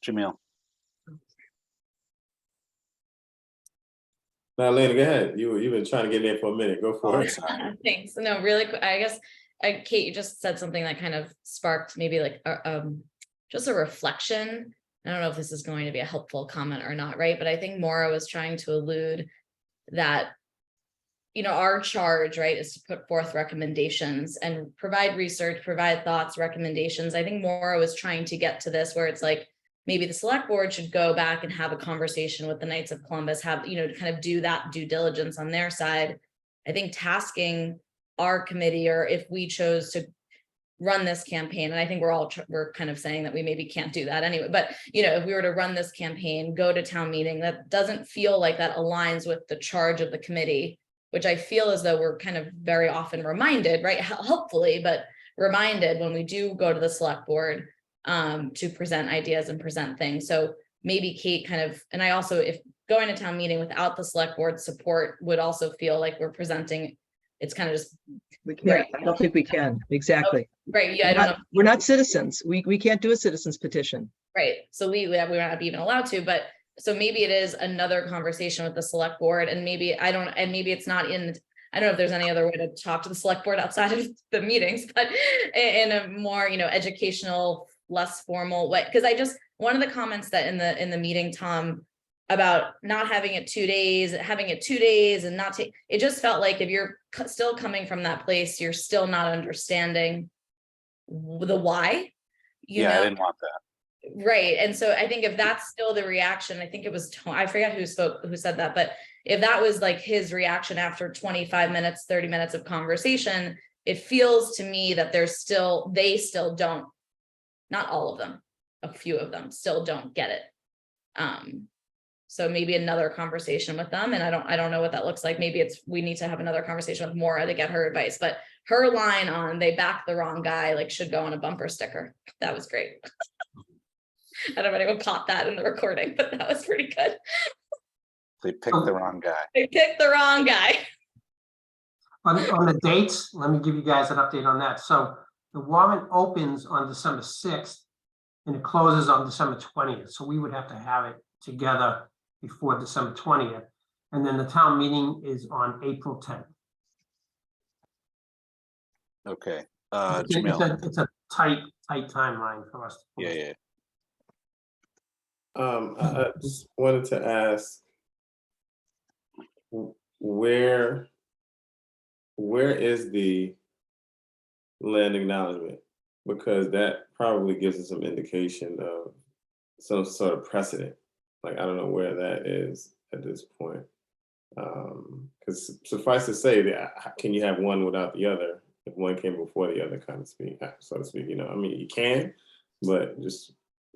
Jamil. Now, Lena, go ahead. You've been trying to get in for a minute. Go for it. Thanks. No, really quick. I guess, Kate, you just said something that kind of sparked maybe like just a reflection. I don't know if this is going to be a helpful comment or not, right? But I think Maura was trying to allude that, you know, our charge, right, is to put forth recommendations and provide research, provide thoughts, recommendations. I think Maura was trying to get to this where it's like, maybe the select board should go back and have a conversation with the Knights of Columbus, have, you know, to kind of do that due diligence on their side. I think tasking our committee, or if we chose to run this campaign, and I think we're kind of saying that we maybe can't do that anyway, but you know, if we were to run this campaign, go to town meeting, that doesn't feel like that aligns with the charge of the committee, which I feel as though we're kind of very often reminded, right, helpfully, but reminded when we do go to the select board to present ideas and present things. So maybe Kate kind of, and I also, if going to town meeting without the select board support would also feel like we're presenting, it's kind of just. We can't, right. I don't think we can, exactly. Oh, right, yeah, I don't know. We're not citizens. We can't do a citizen's petition. Right, so we're not even allowed to, but so maybe it is another conversation with the select board, and maybe maybe it's not in, I don't know if there's any other way to talk to the select board outside of the meetings, but in a more, you know, educational, less formal way. Because one of the comments that in the meeting, Tom, about not having it 2 days, having it 2 days and not take, it just felt like if you're still coming from that place, you're still not understanding the why. Yeah, I didn't want that. Right. And so I think if that's still the reaction, I think it was, I forget who said that, but if that was like his reaction after 25 minutes, 30 minutes of conversation, it feels to me that they still don't, not all of them, a few of them still don't get it. So maybe another conversation with them. And I don't know what that looks like. Maybe we need to have another conversation with Maura to get her advice, but her line on "they backed the wrong guy" like should go on a bumper sticker. That was great. I don't know if anyone caught that in the recording, but that was pretty good. They picked the wrong guy. They picked the wrong guy. On the dates, let me give you guys an update on that. So the warrant opens on December 6th and it closes on December 20th. So we would have to have it together before December 20th. And then the town meeting is on April 10th. Okay. It's a tight timeline for us. Yeah. I just wanted to ask, where is the land acknowledgement? Because that probably gives us some indication of some sort of precedent. Like, I don't know where that is at this point. Because suffice to say, that can you have one without the other? If one came before the other, kind of speak, so to speak, you know, I mean, you can, but just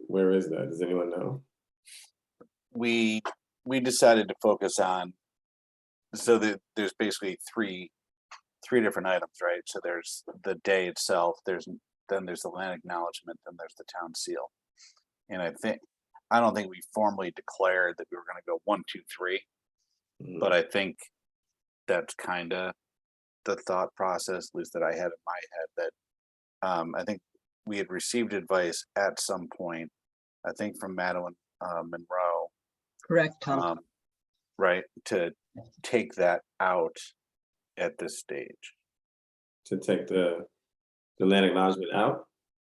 where is that? Does anyone know? We decided to focus on, so that there's basically three different items, right? So there's the day itself, then there's the land acknowledgement, then there's the town seal. And I don't think we formally declared that we were going to go 1, 2, 3, but I think that's kind of the thought process, at least that I had in my head, that I think we had received advice at some point, I think from Madeline Monroe, Correct, Tom. right, to take that out at this stage. To take the land acknowledgement out.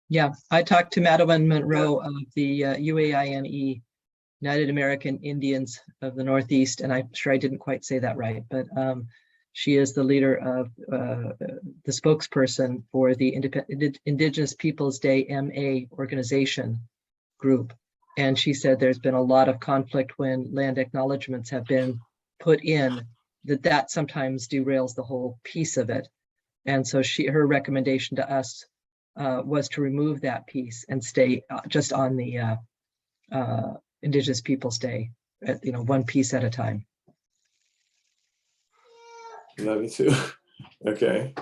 Yeah, I talked to Madeline Monroe of the UAINE, United American Indians of the Northeast, and I'm sure I didn't quite say that right, but she is the leader of the spokesperson for the Indigenous Peoples Day MA organization group. And she said there's been a lot of conflict when land acknowledgements have been put in, that sometimes derails the whole piece of it. And so her recommendation to us was to remove that piece and stay just on the Indigenous Peoples Day, one piece at a time. Love you too. Okay.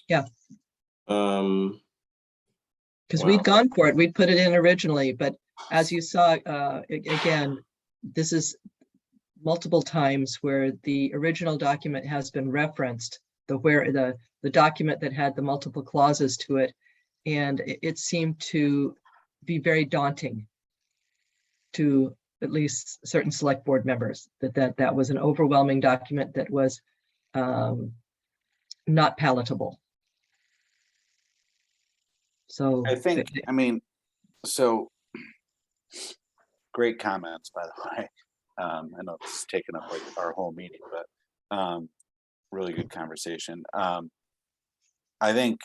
Yeah. Because Wow. we'd gone for it, we'd put it in originally, but as you saw, again, this is multiple times where the original document has been referenced, the document that had the multiple clauses to it, and it seemed to be very daunting to at least certain select board members, that was an overwhelming document that was not palatable. So I think, I mean, so great comments, by the way. I know it's taken up like our whole meeting, but really good conversation. I think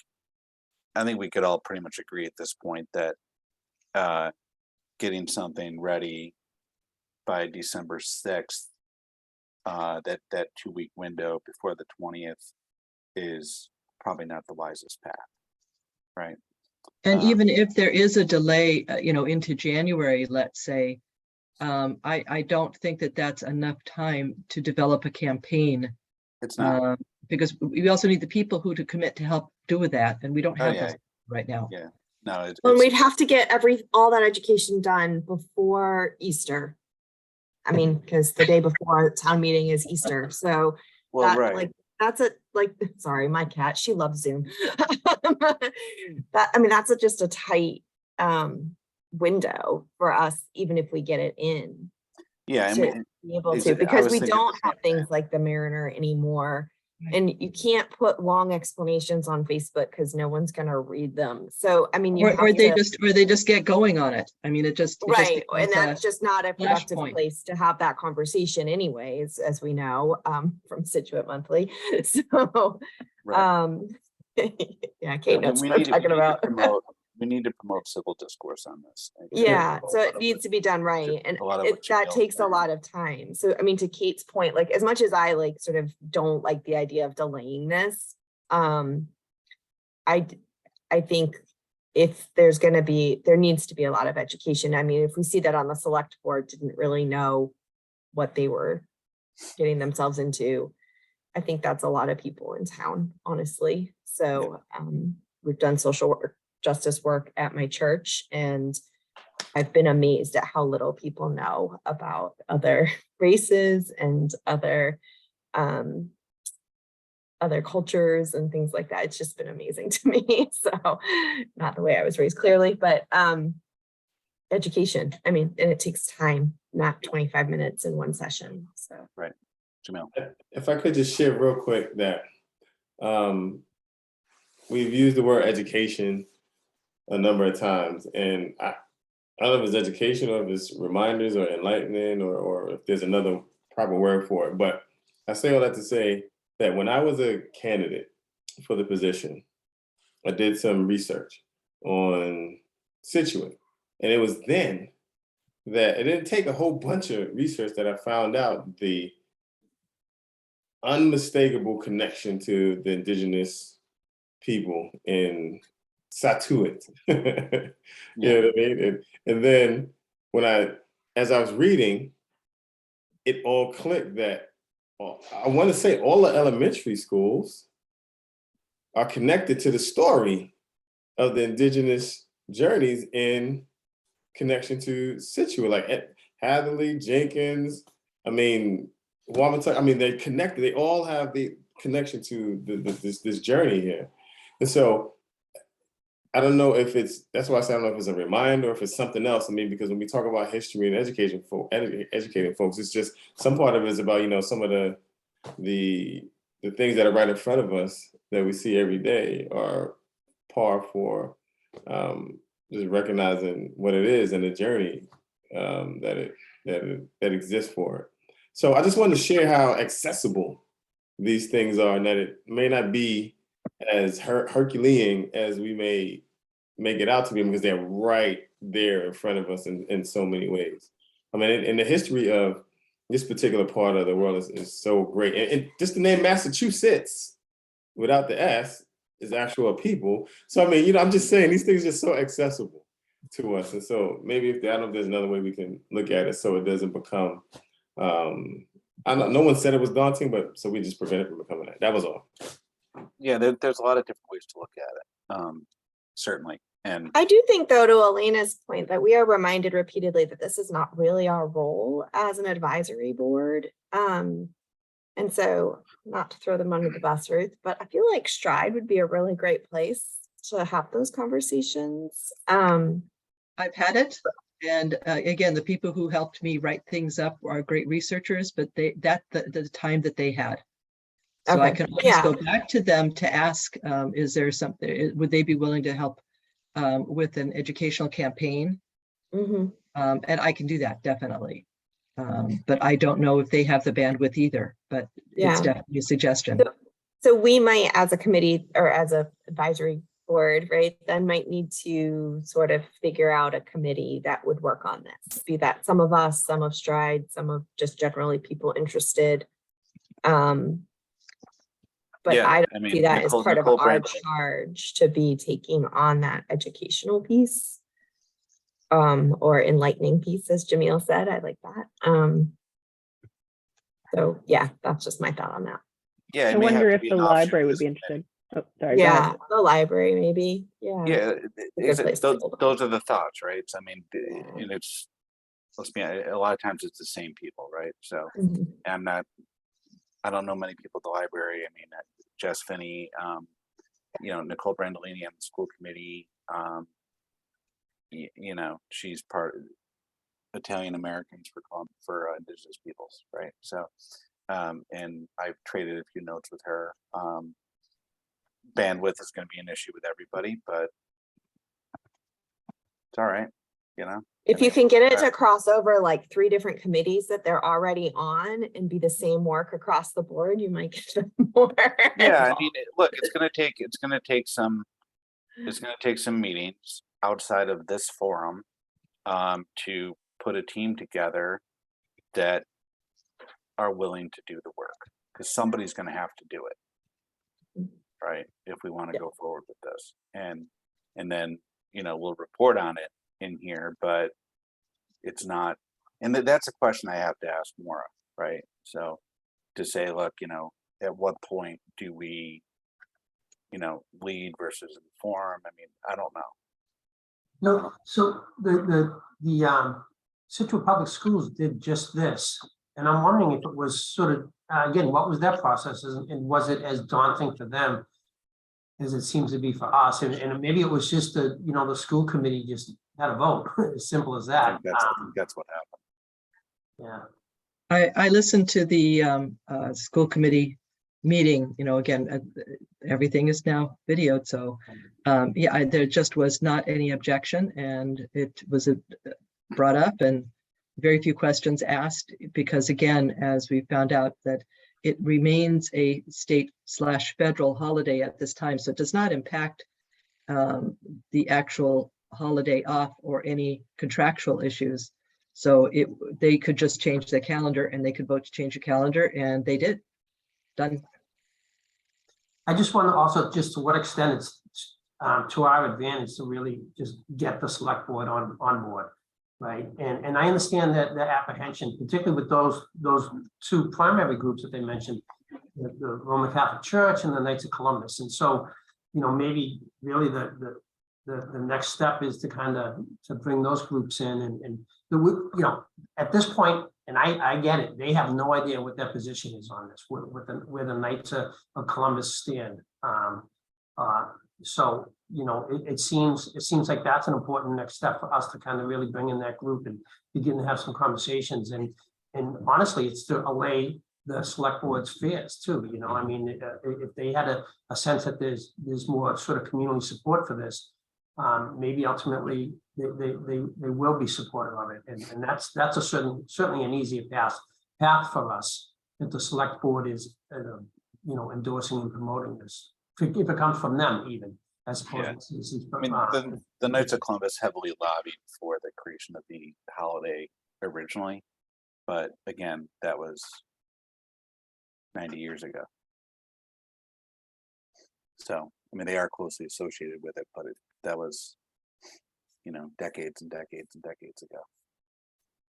we could all pretty much agree at this point that getting something ready by December 6th, that 2-week window before the 20th is probably not the wisest path, right? And even if there is a delay, into January, let's say, I don't think that that's enough time to develop a campaign. It's not. Because we also need the people who to commit to help do with that, and we don't have yeah. those right now. Yeah, no, And we'd have to get all that education done before Easter. I mean, because the day before town meeting is Easter, so well, that, right. like, that's sorry, my cat, she loves Zoom. That's just a tight window for us, even if we get it in. Yeah, I to mean, be able is to, it- I because was we thinking don't the have same things thing. like the Mariner anymore. Right. And you can't put long explanations on Facebook because no one's gonna read them. So, I mean, you Or have they to, just get going on it. I mean, it just right, and becomes that's just not a productive flashpoint. place to have that conversation anyways, as we know, from Scituate Monthly. So, Right. yeah, Kate knows we what I'm need to- talking about. we need to promote civil discourse on this. Yeah, so it needs to be done right, and a lot of that what Jamil's takes a saying. lot of time. So, I mean, to Kate's point, like, as much as I sort of don't like the idea of delaying this, I think if there needs to be a lot of education. I mean, if we see that on the select board didn't really know what they were getting themselves into, I think that's a lot of people in town, honestly. So we've done social work, justice work at my church, and I've been amazed at how little people know about other races and other cultures and things like that. It's just been amazing to me. So not the way I was raised, clearly, but education. I mean, and it takes time, not 25 minutes in one session. So Right. Jamil. If I could just share real quick that we've used the word education a number of times, and I don't know if it's education or if it's reminders or enlightening or if there's another proper word for it. But I say all that to say that when I was a candidate for the position, I did some research on Scituate. And it was then that it didn't take a whole bunch of research that I found out the unmistakable connection to the indigenous people in Scituate. You know what I mean? And then as I was reading, it all clicked that I want to say all the elementary schools are connected to the story of the indigenous journeys in connection to Scituate, like Hatherley, Jenkins. I mean, I mean, they're connected. They all have the connection to this journey here. And so I don't know if that's why I say I don't know if it's a reminder or if it's something else. I mean, because when we talk about history and education for educating folks, it's just some part of it is about, you know, some of the things that are right in front of us that we see every day are par for just recognizing what it is and the journey that exists for it. So I just wanted to share how accessible these things are, and that it may not be as Herculean as we may make it out to be, because they're right there in front of us in so many ways. I mean, in the history of this particular part of the world is so great. And just the name Massachusetts without the S is actual people. So, I mean, you know, I'm just saying these things are just so accessible to us. And so maybe I don't know if there's another way we can look at it so it doesn't become, I don't know, no one said it was daunting, but so we just prevent it from becoming that. That was all. Yeah, there's a lot of different ways to look at it, certainly. And I do think, though, to Elena's point, that we are reminded repeatedly that this is not really our role as an advisory board. And so, not to throw them under the bus, Ruth, but I feel like Stride would be a really great place to have those conversations. I've had it. And again, the people who helped me write things up are great researchers, but the time that they had. So I Okay. can always go back to them to ask, is there something, would they be willing to help with an educational campaign? Mhm. And I can do that, definitely. But I don't know if they have the bandwidth either, but it's definitely a suggestion. So we might, as a committee or as a advisory board, right, then might need to sort of figure out a committee that would work on this. Be that some of us, some of Stride, some of just generally people interested. But yeah, I don't see that as part of Nicole our Brandt- charge to be taking on that educational piece. Or enlightening piece, as Jamil said. I like that. So yeah, that's just my thought on that. Yeah, I wonder if the library would be interested. Oh, sorry. Yeah, the library maybe. Yeah. Yeah, Good place to hold those are the thoughts, right? So, I mean, and it's, let's be honest, a lot of times it's the same people, right? So Mhm. I don't know many people at the library. I mean, Jess Finney, you know, Nicole Brandolini on the school committee. You know, she's part Italian Americans for Indigenous peoples, right? So, and I've traded a few notes with her. Bandwidth is going to be an issue with everybody, but it's all right, you know. If you can get it to cross over like 3 different committees that they're already on and be the same work across the board, you might get more. Yeah, I mean, look, it's gonna take some meetings outside of this forum to put a team together that are willing to do the work, because somebody's going to have to do it, right, if we want to go forward with this. And then, you know, we'll report on it in here, but it's not, and that's a question I have to ask Maura, right? So to say, look, you know, at what point do we, you know, lead versus inform? I mean, I don't know. No, so the Scituate Public Schools did just this, and I'm wondering if it was sort of, again, what was their process, and was it as daunting for them as it seems to be for us? And maybe it was just the, you know, the school committee just had a vote, as simple as I that. think that's what happened. Yeah. I listened to the school committee meeting, you know, again, everything is now videoed. So yeah, there just was not any objection, and it was brought up and very few questions asked, because again, as we found out, that it remains a state/federal holiday at this time. So it does not impact the actual holiday off or any contractual issues. So they could just change the calendar, and they could vote to change the calendar, and they did. Done. I just want to also, just to what extent it's to our advantage to really just get the select board on board, right? And I understand that apprehension, particularly with those 2 primary groups that they mentioned, the Roman Catholic Church and the Knights of Columbus. And so, you know, maybe really the next step is to kind of bring those groups in and you know, at this point, and I get it, they have no idea what their position is on this, where the Knights of Columbus stand. So, you know, it seems like that's an important next step for us to kind of really bring in that group and begin to have some conversations. And honestly, it's to allay the select board's fears too. You know, I mean, if they had a sense that there's more sort of community support for this, maybe ultimately they will be supportive of it. And that's certainly an easier path for us if the select board is, you know, endorsing and promoting this. If it comes from them even, as opposed to citizens. I mean, the Knights of Columbus heavily lobbied for the creation of the holiday originally, but again, that was 90 years ago. So, I mean, they are closely associated with it, but that was, you know, decades and decades and decades ago.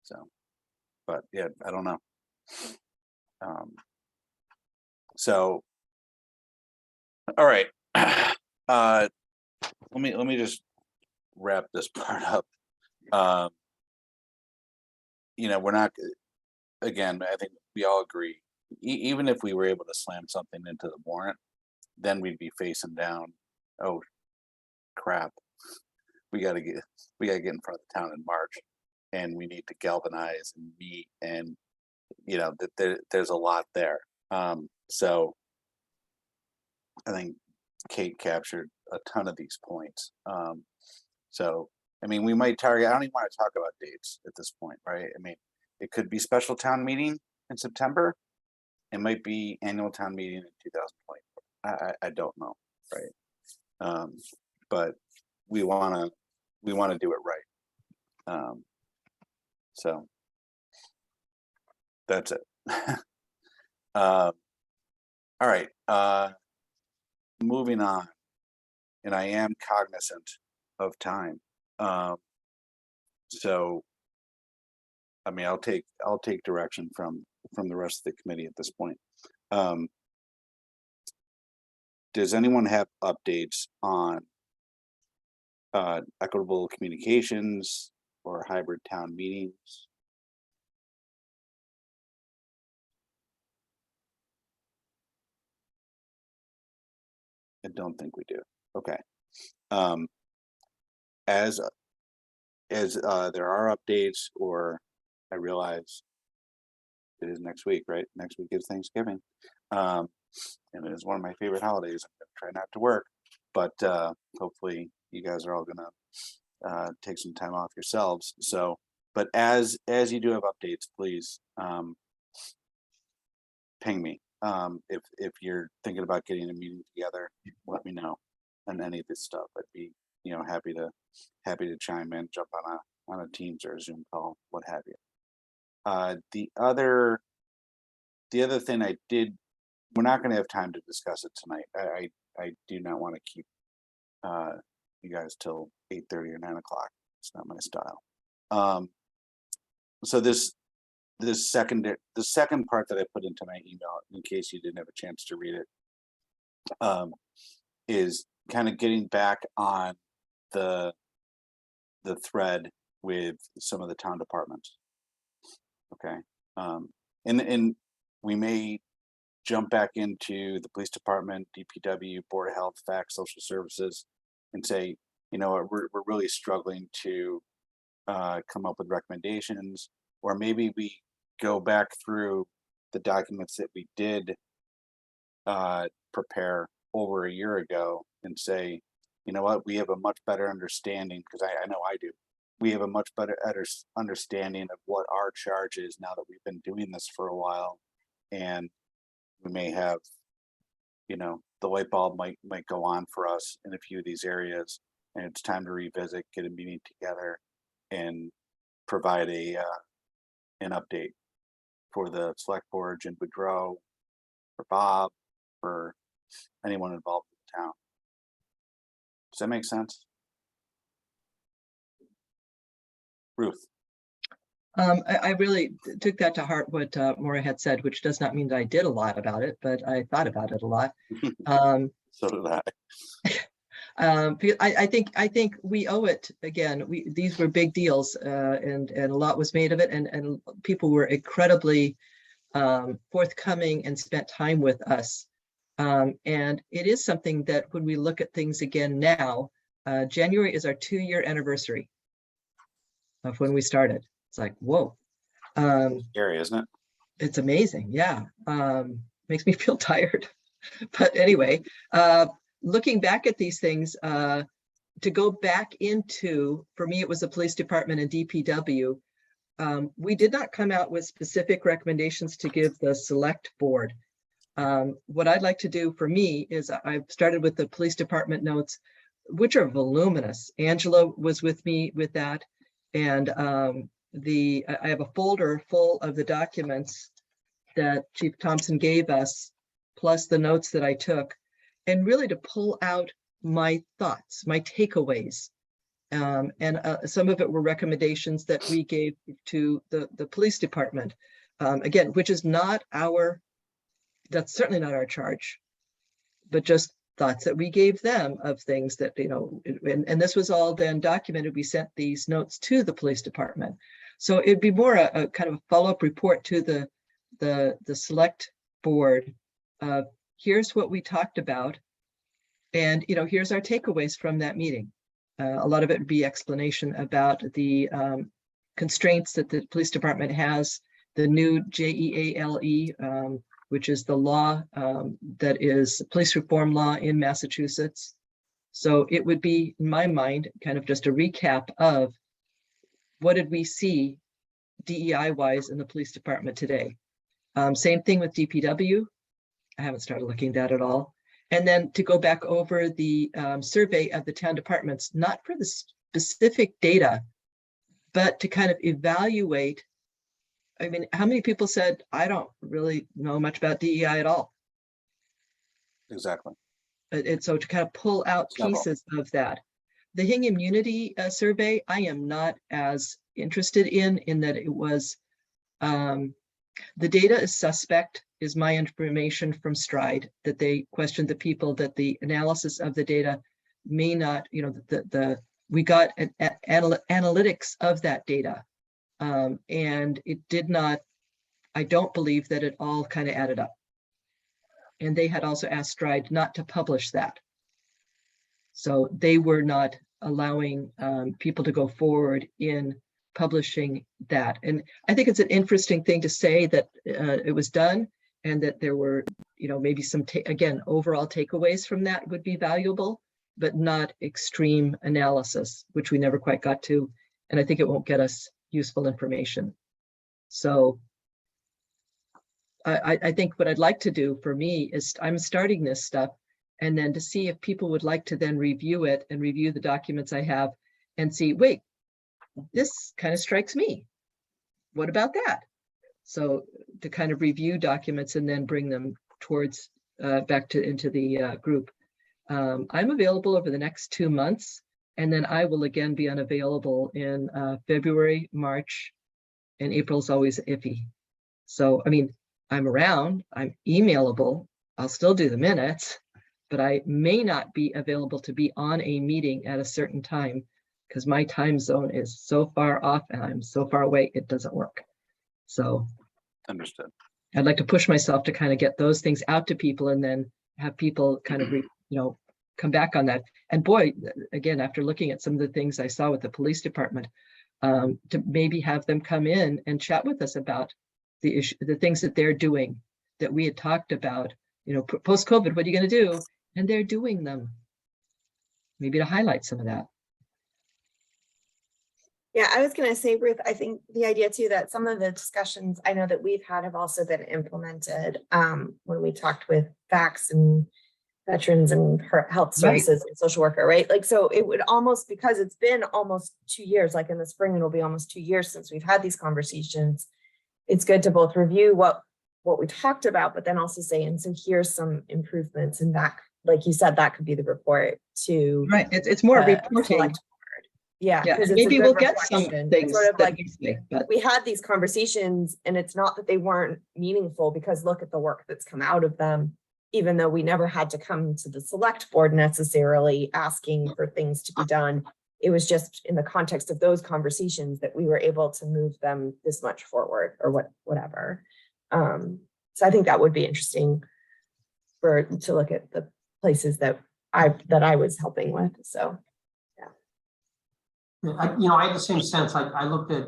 So, but yeah, I don't know. So, all right. Let me just wrap this part up. You know, we're not, again, I think we all agree, even if we were able to slam something into the warrant, then we'd be facing down, oh crap, we gotta get in front of the town in March, and we need to galvanize and meet, and you know that there's a lot there. So I think Kate captured a ton of these points. So I mean, we might target, I don't even want to talk about dates at this point, right? I mean, it could be special town meeting in September. It might be annual town meeting in 2024. I don't know, right? But we wanna do it right. So that's it. All right. Moving on, and I am cognizant of time. So I mean, I'll take direction from the rest of the committee at this point. Does anyone have updates on equitable communications or hybrid town meetings? I don't think we do. Okay. As there are updates, or I realize it is next week, right? Next week is Thanksgiving. And it is one of my favorite holidays. I'm gonna try not to work, but hopefully you guys are all gonna take some time off yourselves. So, but as you do have updates, please ping me. If you're thinking about getting a meeting together, let me know on any of this stuff. I'd be, you know, happy to chime in, jump on a Teams or a Zoom call, what have you. The other thing I did, we're not going to have time to discuss it tonight. I do not want to keep you guys till 8:30 or 9 o'clock. It's not my style. So the second part that I put into my email, in case you didn't have a chance to read it, is kind of getting back on the thread with some of the town departments. Okay. And we may jump back into the police department, DPW, Board of Health, FACT, social services, and say, you know, we're really struggling to come up with recommendations, or maybe we go back through the documents that we did prepare over a year ago and say, you know what, we have a much better understanding, because I know I do. We have a much better understanding of what our charge is now that we've been doing this for a while, and we may have, you know, the light bulb might go on for us in a few of these areas, and it's time to revisit, get a meeting together, and provide an update for the select board, Jim Boudreau, for Bob, for anyone involved in the town. Does that make sense? Ruth. I really took that to heart, what Maura had said, which does not mean that I did a lot about it, but I thought about it a lot. So did Because I think we owe it again. These were big deals, and a lot was made of it, and people were incredibly forthcoming and spent time with us. And it is something that when we look at things again now, January is our 2-year anniversary of when we started. It's like, whoa. Scary, isn't it? It's amazing. Yeah. Makes me feel tired. But anyway, looking back at these things, to go back into, for me, it was the police department and DPW. We did not come out with specific recommendations to give the select board. What I'd like to do for me is I've started with the police department notes, which are voluminous. Angela was with me with that. And I have a folder full of the documents that Chief Thompson gave us, plus the notes that I took, and really to pull out my thoughts, my takeaways. And some of it were recommendations that we gave to the police department, again, which is not that's certainly not our charge, but just thoughts that we gave them of things that, and this was all then documented. We sent these notes to the police department. So it'd be more a kind of a follow-up report to the select board. Here's what we talked about. And, here's our takeaways from that meeting. A lot of it would be explanation about the constraints that the police department has, the new JEALE, which is the law that is police reform law in Massachusetts. So it would be, in my mind, kind of just a recap of what did we see DEI-wise in the police department today. Same thing with DPW. I haven't started looking at that at all. And then to go back over the survey of the town departments, not for the specific data, but to kind of evaluate. I mean, how many people said, I don't really know much about DEI at all? Exactly. And so to kind of pull out pieces of that. The Hingham Unity survey, I am not as interested in that it was, the data is suspect, is my information from Stride, that they questioned the people, that the analysis of the data may not, we got an analytics of that data. And it did not, I don't believe that it all kind of added up. And they had also asked Stride not to publish that. So they were not allowing people to go forward in publishing that. And I think it's an interesting thing to say that it was done and that there were, maybe some, again, overall takeaways from that would be valuable, but not extreme analysis, which we never quite got to. And I think it won't get us useful information. So I think what I'd like to do for me is I'm starting this stuff and then to see if people would like to then review it and review the documents I have and see, wait, this kind of strikes me. What about that? So to kind of review documents and then bring them towards back into the group. I'm available over the next 2 months, and then I will again be unavailable in February, March, and April's always iffy. So, I mean, I'm around, I'm emailable, I'll still do the minutes, but I may not be available to be on a meeting at a certain time because my time zone is so far off and I'm so far away, it doesn't work. So Understood. I'd like to push myself to kind of get those things out to people and then have people kind of, come back on that. And boy, again, after looking at some of the things I saw with the police department, to maybe have them come in and chat with us about the issue, the things that they're doing that we had talked about, post-COVID, what are you going to do? And they're doing them. Maybe to highlight some of that. Yeah, I was going to say, Ruth, I think the idea too that some of the discussions I know that we've had have also been implemented when we talked with VACS and veterans and health services and social worker, right? Like, so it would almost, because it's been almost 2 years, like in the spring, it'll be almost 2 years since we've had these conversations. It's good to both review what we talked about, but then also say, and so here's some improvements, and that, like you said, that could be the report to right. It's more reporting. Yeah, because maybe we'll get some things sort of that like we say, but we had these conversations, and it's not that they weren't meaningful, because look at the work that's come out of them. even though we never had to come to the select board necessarily asking for things to be done, it was just in the context of those conversations that we were able to move them this much forward or whatever. So I think that would be interesting to look at the places that I was helping with. So Yeah, I had the same sense. I looked at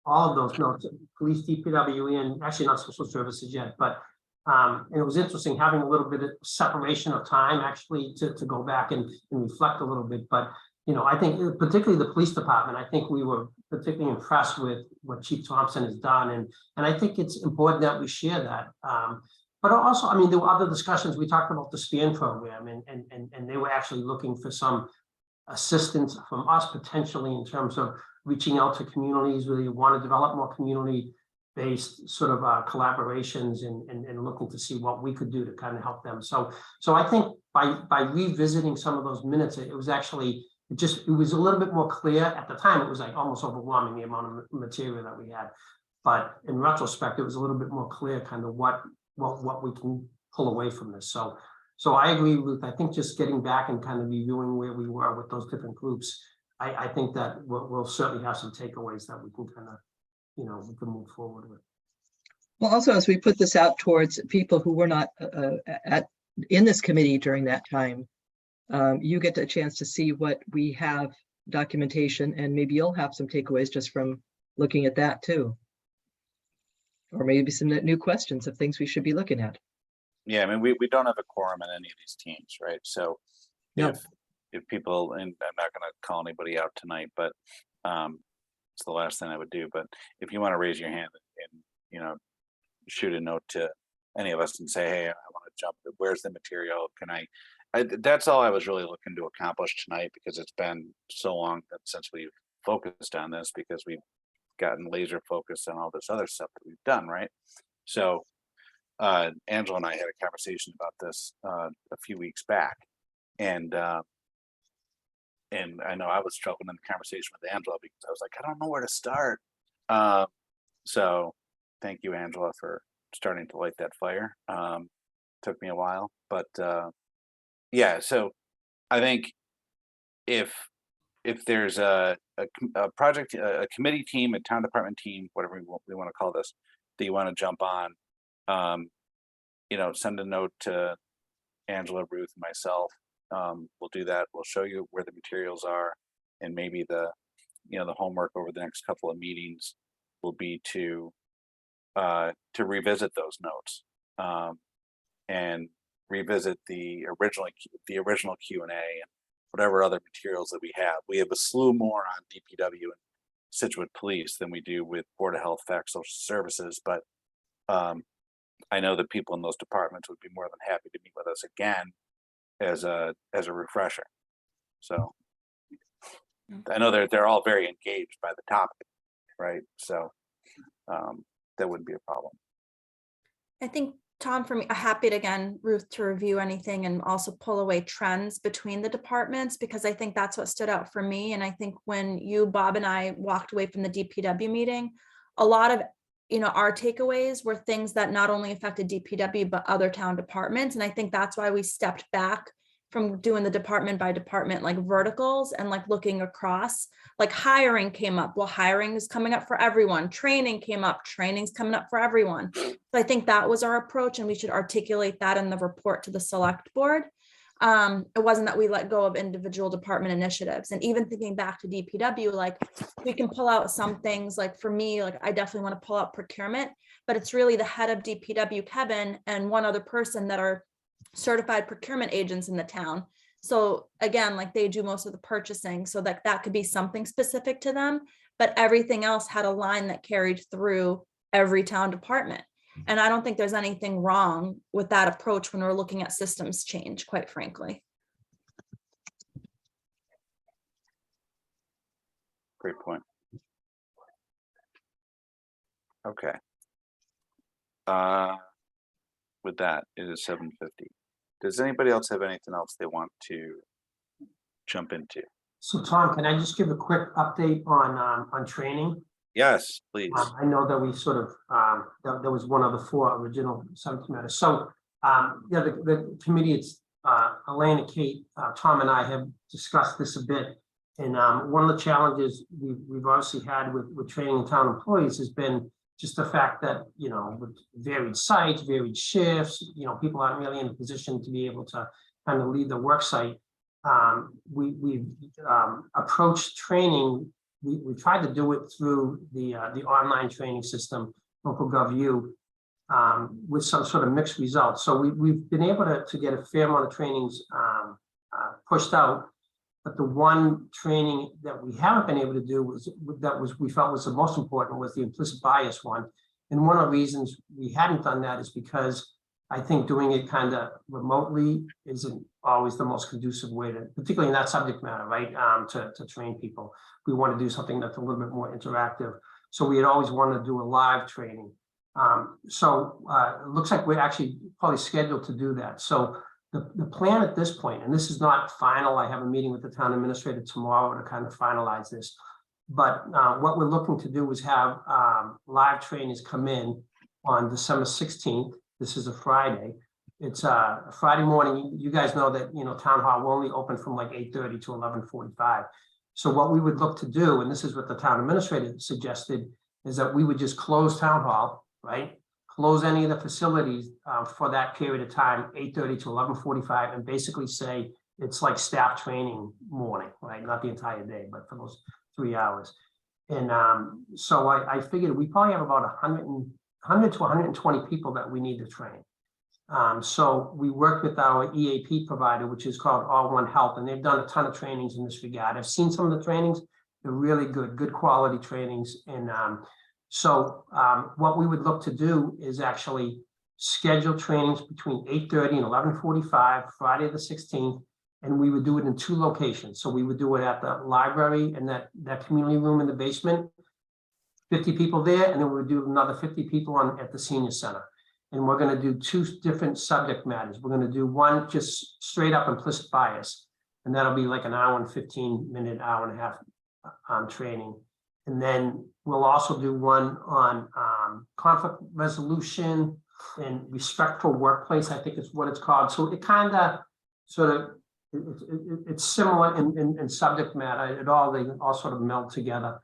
all of those notes, police, DPW, and actually not social services yet, but and it was interesting having a little bit of separation of time actually to go back and reflect a little bit. But I think particularly the police department, I think we were particularly impressed with what Chief Thompson has done, and I think it's important that we share that. But also, I mean, there were other discussions. We talked about the SPAN program, and they were actually looking for some assistance from us potentially in terms of reaching out to communities where you want to develop more community-based sort of collaborations and looking to see what we could do to kind of help them. So I think by revisiting some of those minutes, it was actually it was a little bit more clear. At the time, it was like almost overwhelming the amount of material that we had. But in retrospect, it was a little bit more clear kind of what we can pull away from this. So I agree with, I think just getting back and kind of reviewing where we were with those different groups, I think that we'll certainly have some takeaways that we can kind of, we can move forward with. Well, also, as we put this out towards people who were not in this committee during that time, you get a chance to see what we have documentation, and maybe you'll have some takeaways just from looking at that too. Or maybe some new questions of things we should be looking at. Yeah, I mean, we don't have a quorum in any of these teams, right? So No. if people, and I'm not going to call anybody out tonight, but it's the last thing I would do. But if you want to raise your hand and shoot a note to any of us and say, hey, I want to jump. Where's the material? Can I that's all I was really looking to accomplish tonight, because it's been so long since we've focused on this, because we've gotten laser focused on all this other stuff that we've done, right? So Angela and I had a conversation about this a few weeks back, and I know I was struggling in the conversation with Angela because I was like, I don't know where to start. So thank you, Angela, for starting to light that fire. Took me a while, but yeah. So I think if there's a project, a committee team, a town department team, whatever we want to call this, that you want to jump on, send a note to Angela, Ruth, and myself. We'll do that. We'll show you where the materials are, and maybe the homework over the next couple of meetings will be to revisit those notes and revisit the original Q&A and whatever other materials that we have. We have a slew more on DPW and Scituate Police than we do with Board of Health, Fact, Social Services, but I know that people in those departments would be more than happy to meet with us again as a refresher. So I know they're all very engaged by the topic, right? So that wouldn't be a problem. I think, Tom, for me, I'm happy to, again, Ruth, to review anything and also pull away trends between the departments, because I think that's what stood out for me. And I think when you, Bob, and I walked away from the DPW meeting, a lot of our takeaways were things that not only affected DPW, but other town departments. And I think that's why we stepped back from doing the department by department, like verticals, and like looking across. Like hiring came up. Well, hiring is coming up for everyone. Training came up. Training's coming up for everyone. So I think that was our approach, and we should articulate that in the report to the select board. It wasn't that we let go of individual department initiatives. And even thinking back to DPW, like we can pull out some things. Like for me, like I definitely want to pull out procurement, but it's really the head of DPW, Kevin, and one other person that are certified procurement agents in the town. So again, like they do most of the purchasing, so that could be something specific to them, but everything else had a line that carried through every town department. And I don't think there's anything wrong with that approach when we're looking at systems change, quite frankly. Great point. Okay. With that, it is 7:50. Does anybody else have anything else they want to jump into? So Tom, can I just give a quick update on training? Yes, please. I know that we sort of, there was one of the four original subject matters. So Yeah, the committee, it's Elaine, Kate, Tom and I have discussed this a bit. And one of the challenges we've obviously had with training town employees has been just the fact that, you know, with varied sites, varied shifts, you know, people aren't really in a position to be able to kind of lead the work site. We've approached training. We tried to do it through the online training system, Local GovU, with some sort of mixed results. So we've been able to get a fair amount of trainings pushed out. But the one training that we haven't been able to do we felt was the most important was the implicit bias one. And one of the reasons we hadn't done that is because I think doing it kind of remotely isn't always the most conducive way to, particularly in that subject matter, right? To train people. We want to do something that's a little bit more interactive. So we had always wanted to do a live training. It looks like we're actually probably scheduled to do that. So the plan at this point, and this is not final, I have a meeting with the town administrator tomorrow to kind of finalize this. But what we're looking to do is have live trainings come in on December 16th. This is a Friday. It's a Friday morning. You guys know that, you know, town hall will only open from like 8:30 to 11:45. So what we would look to do, and this is what the town administrator suggested, is that we would just close town hall, right? Close any of the facilities for that period of time, 8:30 to 11:45, and basically say it's like staff training morning, right? Not the entire day, but for those 3 hours. And so I figured we probably have about 100 to 120 people that we need to train. So we worked with our EAP provider, which is called All One Health, and they've done a ton of trainings in this regard. I've seen some of the trainings; they're really good quality trainings. And so what we would look to do is actually schedule trainings between 8:30 and 11:45, Friday the 16th, and we would do it in 2 locations. So we would do it at the library and that community room in the basement, 50 people there, and then we would do another 50 people at the senior center. And we're going to do 2 different subject matters. We're going to do one just straight up implicit bias, and that'll be like an hour and 15-minute, hour and a half training. And then we'll also do one on conflict resolution and respectful workplace, I think is what it's called. So it kind of sort of, it's similar in subject matter. They all sort of meld together.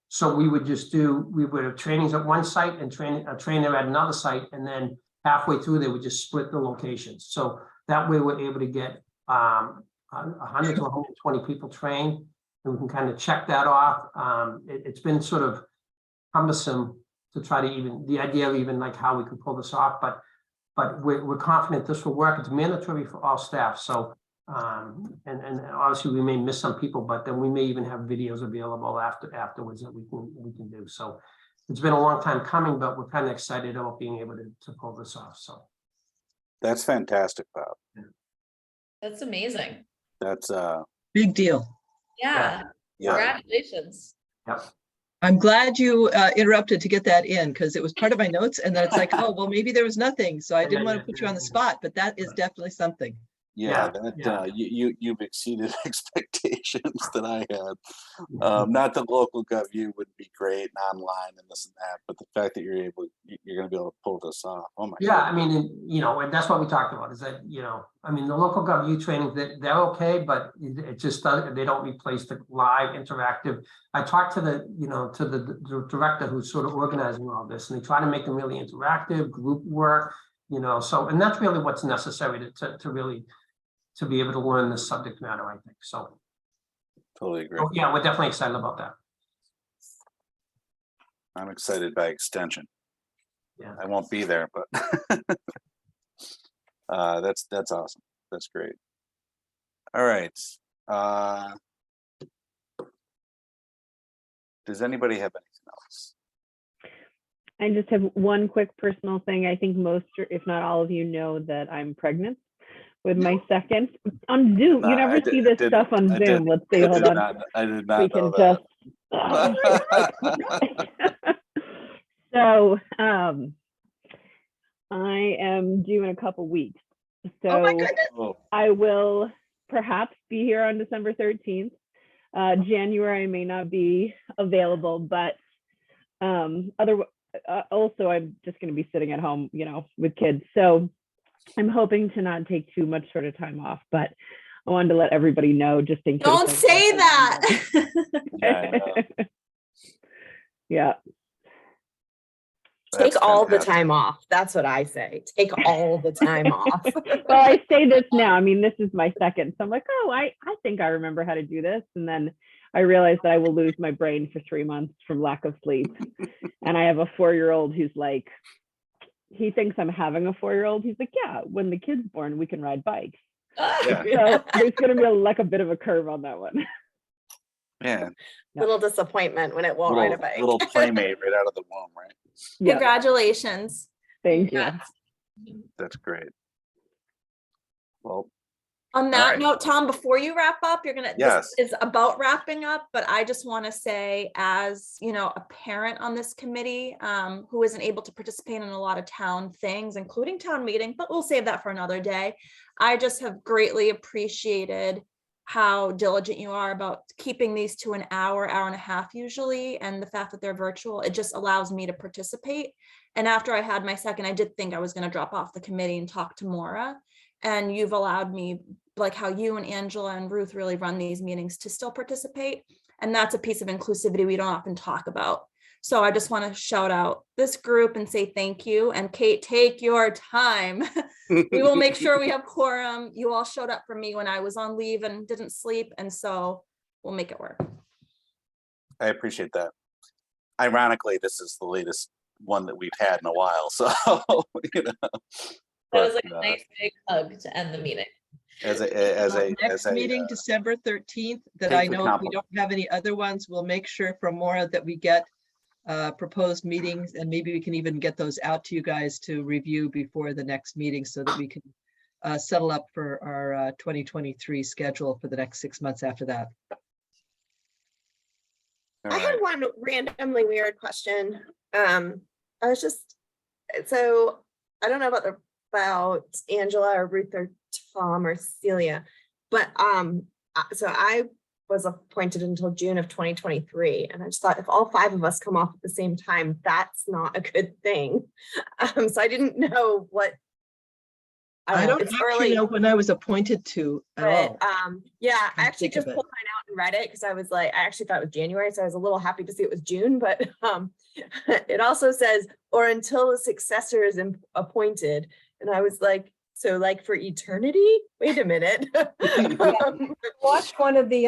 So we would have trainings at one site and a trainer at another site. And then halfway through, they would just split the locations. So that way we're able to get 100 to 120 people trained. And we can kind of check that off. It's been sort of cumbersome to try to the idea of even like how we can pull this off, but we're confident this will work. It's mandatory for all staff. So, and obviously we may miss some people, but then we may even have videos available afterwards that we can do. So it's been a long time coming, but we're kind of excited about being able to pull this off. So That's fantastic, Bob. That's amazing. That's Big deal. Yeah. Congratulations. Yep. I'm glad you interrupted to get that in because it was part of my notes, and then it's like, oh, well, maybe there was nothing. So I didn't want to put you on the spot, but that is definitely something. You've exceeded expectations that I had. Not that local GovU would be great and online and this and that, but the fact that you're going to be able to pull this off. Oh my God. I mean, and that's what we talked about is that, I mean, the local GovU trainings, they're okay, but it just they don't replace the live interactive. I talked to the director who's sort of organizing all this, and they try to make them really interactive, group work, so, and that's really what's necessary to really to be able to learn this subject matter, I think. So totally agree. Yeah, we're definitely excited about that. I'm excited by extension. Yeah, I won't be there, but that's awesome. That's great. All right. Does anybody have anything else? I just have one quick personal thing. I think most, if not all of you know that I'm pregnant with my second on Zoom. You never see this stuff on Zoom. Let's see, hold on. I did not We can just. So I am due in a couple weeks. So Oh my goodness. I will perhaps be here on December 13th. January I may not be available, but also I'm just going to be sitting at home, you know, with kids. So I'm hoping to not take too much sort of time off, but I wanted to let everybody know just in case. Don't say that. Yeah, I know. Yeah. Take That's all the fantastic. time off. That's what I say. Take all the time off. Well, I say this now. I mean, this is my second. So I'm like, oh, I think I remember how to do this. And then I realized that I will lose my brain for 3 months from lack of sleep. And I have a 4-year-old who's like, he thinks I'm having a 4-year-old. He's like, yeah, when the kid's born, we can ride bikes. Yeah. So there's going to be like a bit of a curve on that one. Yeah, Little disappointment when it won't ride a bike. little playmate right out of the womb, right? Yeah, Congratulations. thank you. Congrats. That's great. Well, On that right. note, Tom, before you wrap up, Yes. this is about wrapping up, but I just want to say, as you know, a parent on this committee who isn't able to participate in a lot of town things, including town meeting, but we'll save that for another day. I just have greatly appreciated how diligent you are about keeping these to an hour, hour and a half usually, and the fact that they're virtual, it just allows me to participate. And after I had my second, I did think I was going to drop off the committee and talk to Maura. And you've allowed me, like how you and Angela and Ruth really run these meetings, to still participate. And that's a piece of inclusivity we don't often talk about. So I just want to shout out this group and say thank you. And Kate, take your time. We will make sure we have quorum. You all showed up for me when I was on leave and didn't sleep. And so we'll make it work. I appreciate that. Ironically, this is the latest one that we've had in a while. So, you know. That was like a nice big hug to end the meeting. Next meeting, December 13th, that I know if we don't have any other ones, we'll make sure from Maura that we get proposed meetings, and maybe we can even get those out to you guys to review before the next meeting so that we can settle up for our 2023 schedule for the next 6 months after that. I had one randomly weird question. I was just, so I don't know about Angela or Ruth or Tom or Celia, but so I was appointed until June of 2023, and I just thought if all 5 of us come off at the same time, that's not a good thing. So I didn't know what. I don't it's actually early, know when I was appointed to at all. yeah, I Can't actually think of just it. pulled mine out and read it because I was like, I actually thought it was January, so I was a little happy to see it was June, but it also says, or until a successor is appointed. And I was like, so like for eternity? Wait a minute. Watched one of the,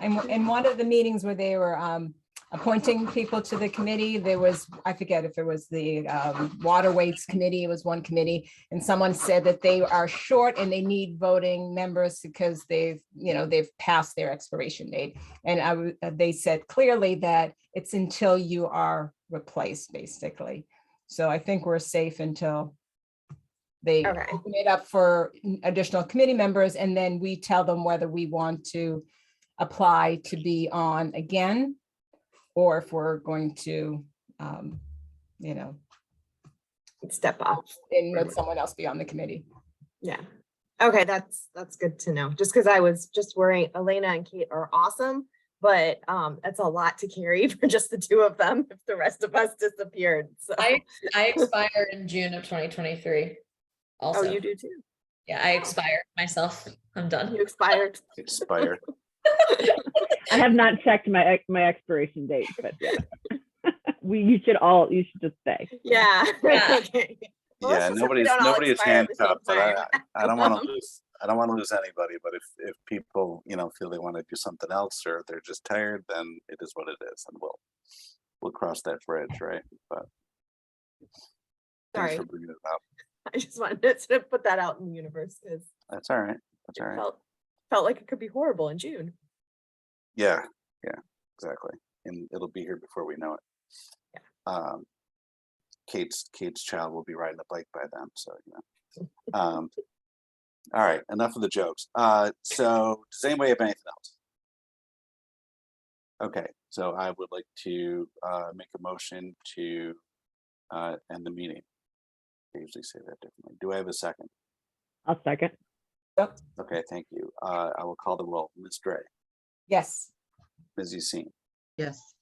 in one of the meetings where they were appointing people to the committee, there was, I forget if it was the Waterways Committee, it was one committee, and someone said that they are short and they need voting members because they've passed their expiration date. And they said clearly that it's until you are replaced, basically. So I think we're safe until they open it up for additional committee members, and then we tell them whether we want to apply to be on again, or if we're going to, step off and let someone else be on the committee. Yeah. Okay, that's good to know. Just because I was just worrying, Elena and Kate are awesome, but that's a lot to carry for just the 2 of them if the rest of us disappeared. So. I expire in June of 2023. Also. Oh, you do too? Yeah, I expired myself. I'm done. You expired. Expired. I have not checked my expiration date, but yeah. You should just stay. Yeah. Yeah. Okay. Well, Yeah, let's just hope we don't all nobody's expire at the same handcuffed, but time. I don't want to lose. I don't want to lose anybody. But if people feel they want to do something else, or they're just tired, then it is what it is, and we'll cross that bridge, right? But thanks Sorry. for bringing it up. I just wanted to put that out in the universe because That's all right. That's all right. felt like it could be horrible in June. Yeah, exactly. And it'll be here before we know it. Yeah. Kate's child will be riding a bike by then, so all right, enough of the jokes. So does anybody have anything else? Okay, so I would like to make a motion to end the meeting. I usually say that differently. Do I have a second? I'll second. Okay, thank you. I will call the roll. Ms. Dre, Yes. Ms. Yassine, Yes.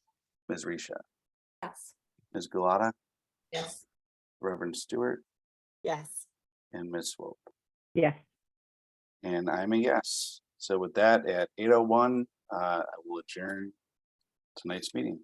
Ms. Risha, Yes. Ms. Gulata, Yes. Reverend Stewart, Yes. and Ms. Swope. Yes. And I'm a yes. So with that, at 8:01, I will adjourn tonight's meeting.